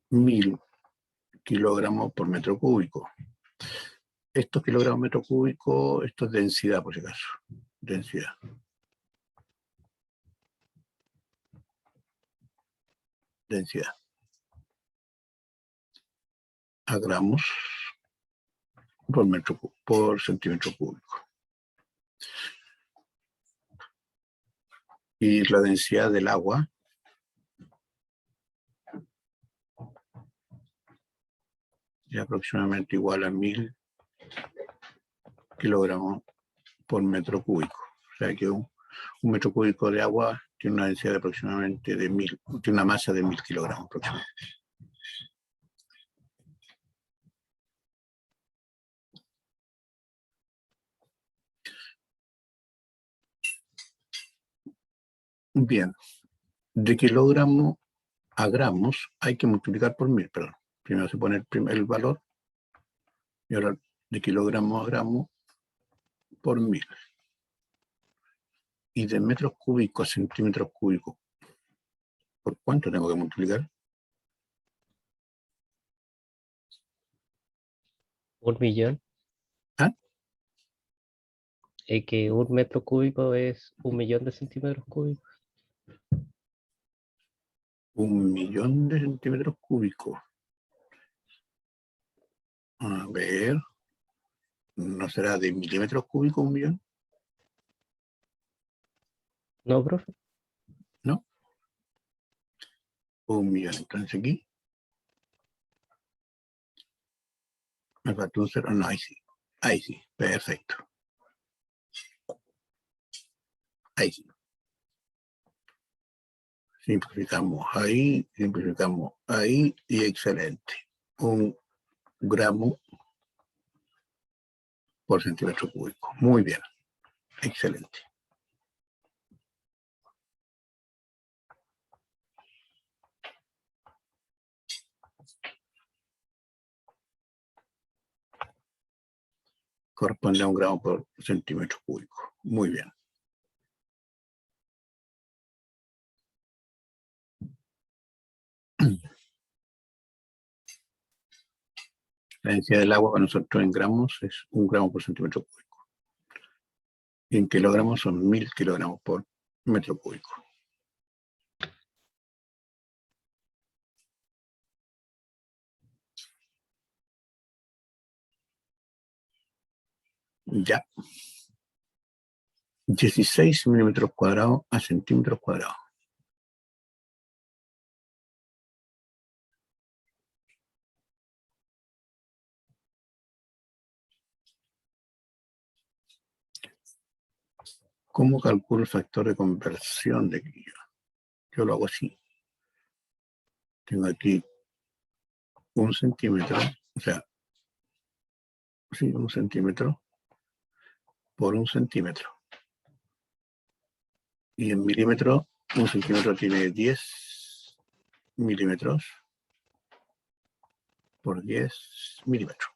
1000 kilogramos por metro cúbico. Estos kilogramos metro cúbico, esto es densidad, por si acaso. Densidad. Densidad. A gramos por centímetro cúbico. Y la densidad del agua es aproximadamente igual a 1000 kilogramos por metro cúbico. O sea que un metro cúbico de agua tiene una densidad de aproximadamente de 1000, tiene una masa de 1000 kilogramos aproximadamente. Bien, de kilogramo a gramos hay que multiplicar por 1000, perdón. Primero se pone el valor y ahora de kilogramo a gramo por 1000. Y de metros cúbicos a centímetros cúbicos, ¿por cuánto tengo que multiplicar? 1.000.000. ¿Ah? Que 1 metro cúbico es 1.000.000 de centímetros cúbicos. 1.000.000 de centímetros cúbicos. A ver, ¿no será de milímetros cúbicos 1.000.000? ¿No, profe? ¿No? 1.000.000. Entonces aquí me faltó un cero. No, ahí sí. Ahí sí. Perfecto. Ahí sí. Simplificamos ahí, simplificamos ahí y excelente. 1 gramo por centímetro cúbico. Muy bien. Excelente. Corresponde a 1 gramo por centímetro cúbico. Muy bien. La densidad del agua para nosotros en gramos es 1 gramo por centímetro cúbico. Y en kilogramos son 1000 kilogramos por metro cúbico. Ya. 16 milímetros cuadrados a centímetros cuadrados. ¿Cómo calculo el factor de conversión de aquí? Yo lo hago así. Tengo aquí 1 centímetro, o sea, sí, 1 centímetro por 1 centímetro. Y en milímetros, 1 centímetro tiene 10 milímetros por 10 milímetros.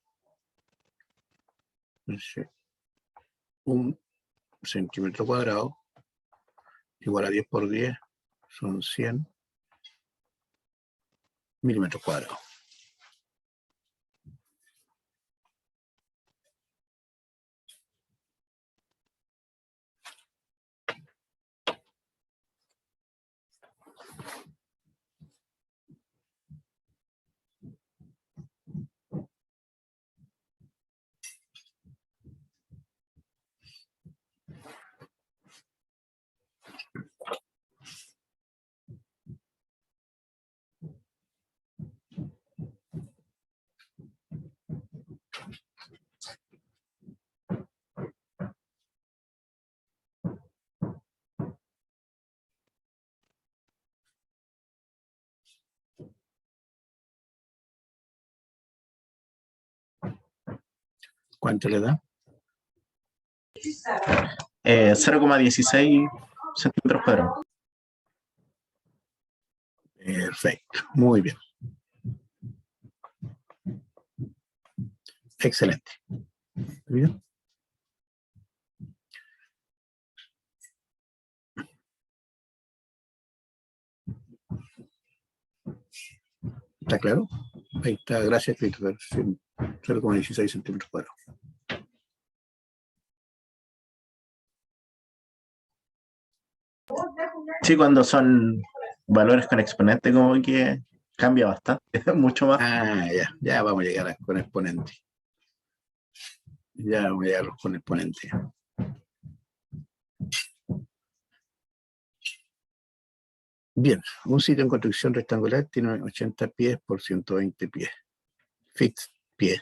Entonces, 1 centímetro cuadrado igual a 10 por 10 son 100 milímetros cuadrados. ¿Cuánto le da? 0,16 centímetros cuadrados. Perfecto, muy bien. Excelente. ¿Bien? ¿Está claro? Ahí está, gracias, Christopher. 0,16 centímetros cuadrados. Sí, cuando son valores con exponente, como que cambia bastante, mucho más. Ah, ya vamos a llegar con exponente. Ya vamos a llegar con exponente. Bien, un sitio en construcción rectangular tiene 80 pies por 120 pies. Fixed pies,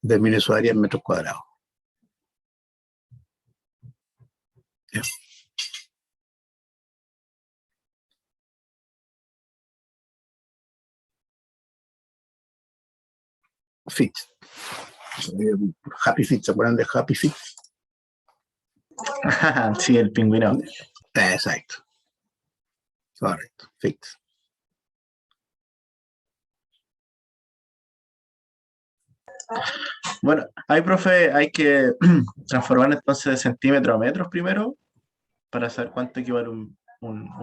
determine su área en metros cuadrados. Ya. Feet. Happy Feet, ¿se acuerdan de Happy Feet? Sí, el pingüino. Exacto. Correcto, feet. Bueno, ahí, profe, hay que transformar entonces de centímetro a metros primero para saber cuánto equivale un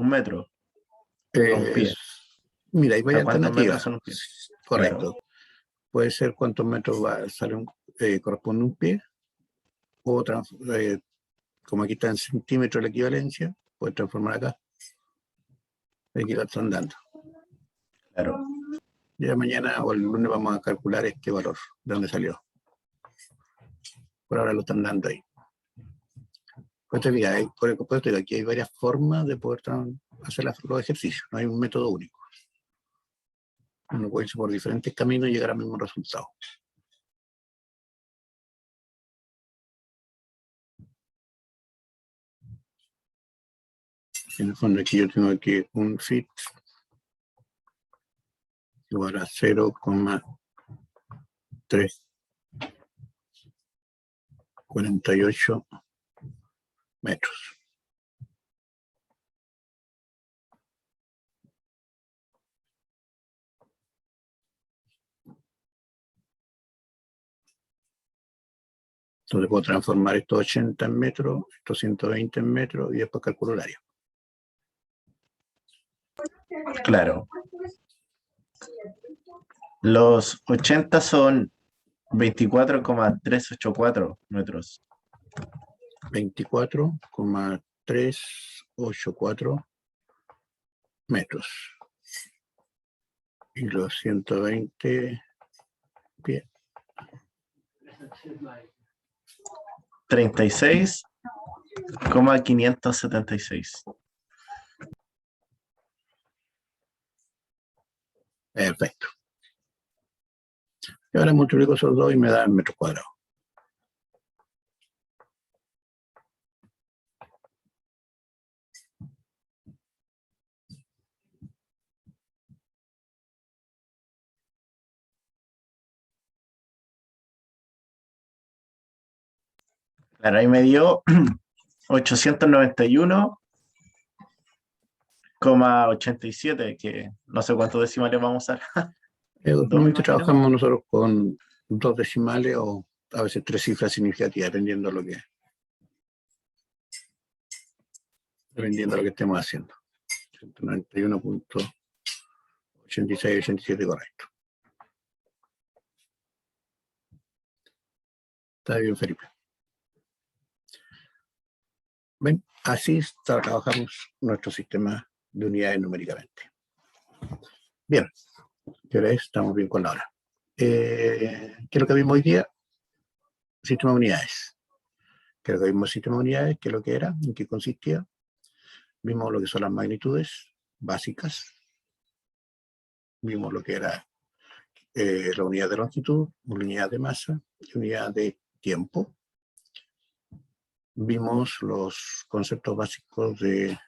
metro a un pie. Mira, hay O sea, varias cuántos metros alternativas. son un pie. Correcto. Claro. Puede ser cuántos metros corresponde un pie, o como aquí está en centímetros la equivalencia, puede transformar acá. Aquí la están dando. Claro. Ya mañana o el lunes vamos a calcular este valor, de dónde salió. Por ahora lo están dando ahí. Pues te fijas, por el compuesto, aquí hay varias formas de poder hacer los ejercicios, no hay un método único. Uno puede irse por diferentes caminos y llegar al mismo resultado. En el fondo aquí yo tengo aquí un fit igual a 0,348 metros. Entonces puedo transformar estos 80 en metros, estos 120 en metros y después calculo el área. Claro. Los 80 son 24,384 metros. 24,384 metros. Y los 120 pies. 36,576. Perfecto. Y ahora multiplico esos dos y me da el metro cuadrado. Claro, ahí me dio 891,87, que no sé cuántos decimales vamos a usar. Normalmente imagino. trabajamos nosotros con 2 decimales o a veces 3 cifras significativas, dependiendo de lo que estemos haciendo. 191,8687, correcto. Está bien, Felipe. Ven, así trabajamos nuestro sistema de unidades numéricamente. Bien, ¿qué hora es? Estamos bien con la hora. ¿Qué es lo que vimos hoy día? Sistema de unidades. ¿Qué es lo que vimos? Sistema de unidades, ¿qué es lo que era? ¿En qué consistía? Vimos lo que son las magnitudes básicas. Vimos lo que era la unidad de longitud, unidad de masa y unidad de tiempo. Vimos los conceptos básicos de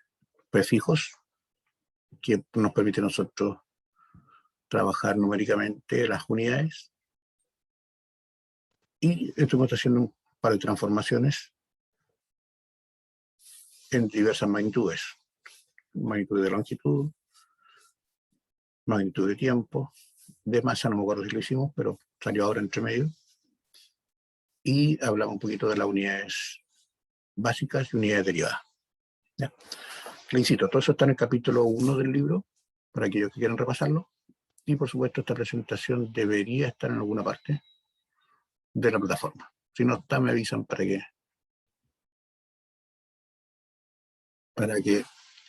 prefijos que nos permiten a nosotros trabajar numéricamente las unidades. Y estamos haciendo un par de transformaciones en diversas magnitudes. Magnitud de longitud, magnitud de tiempo, de masa, no me acuerdo si lo hicimos, pero salió ahora entre medio. Y hablamos un poquito de las unidades básicas y unidades derivadas. ¿Ya? Le insisto, todo eso está en el capítulo 1 del libro, para aquellos que quieran repasarlo. Y por supuesto, esta presentación debería estar en alguna parte de la plataforma. Si no está, me avisan para que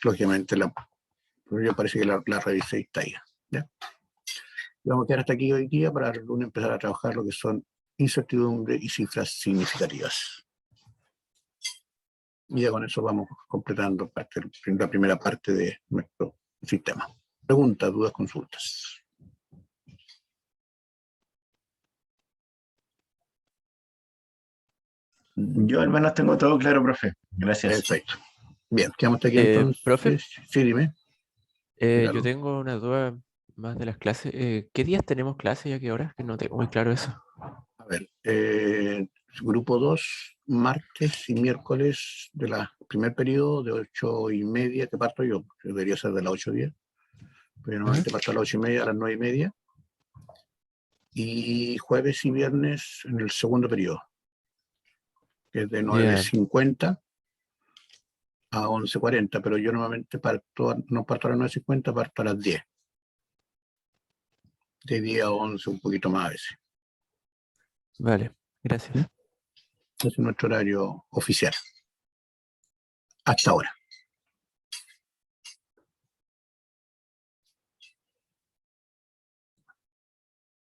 lógicamente, yo parece que la revisé y está ahí. ¿Ya? Vamos a quedar hasta aquí hoy día para el lunes empezar a trabajar lo que son incertidumbre y cifras significativas. Y ya con eso vamos completando la primera parte de nuestro sistema. Preguntas, dudas, consultas. Yo al menos tengo todo claro, profe. Gracias. Perfecto. Bien, quedamos hasta aquí entonces. profe. Sí, dime. Yo Claro. tengo una duda más de las clases. ¿Qué días tenemos clase y a qué horas? Que no tengo muy claro eso. A ver, grupo 2, martes y miércoles de la primer periodo de 8:30, que parto yo, que debería ser de las 8:10, pero yo normalmente parto a las 8:30, a las 9:30, y jueves y viernes en el segundo periodo, que es de 9:50 a 11:40, pero yo normalmente no parto a las 9:50, parto a las 10. De 10 a 11, un poquito más a veces. Vale, gracias. Ese es nuestro horario oficial. Hasta ahora.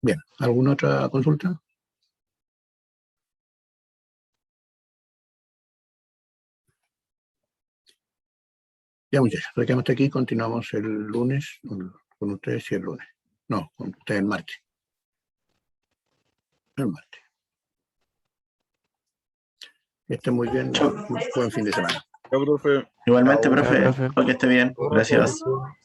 Bien, ¿alguna otra consulta? Ya, muchachos, nos quedamos hasta aquí. Continuamos el lunes con ustedes y el lunes. No, con ustedes el martes. El martes. Que estén muy bien. Buen fin de semana. Igualmente, Chao. profe. Chao, profe. Que esté bien. Gracias. Profe.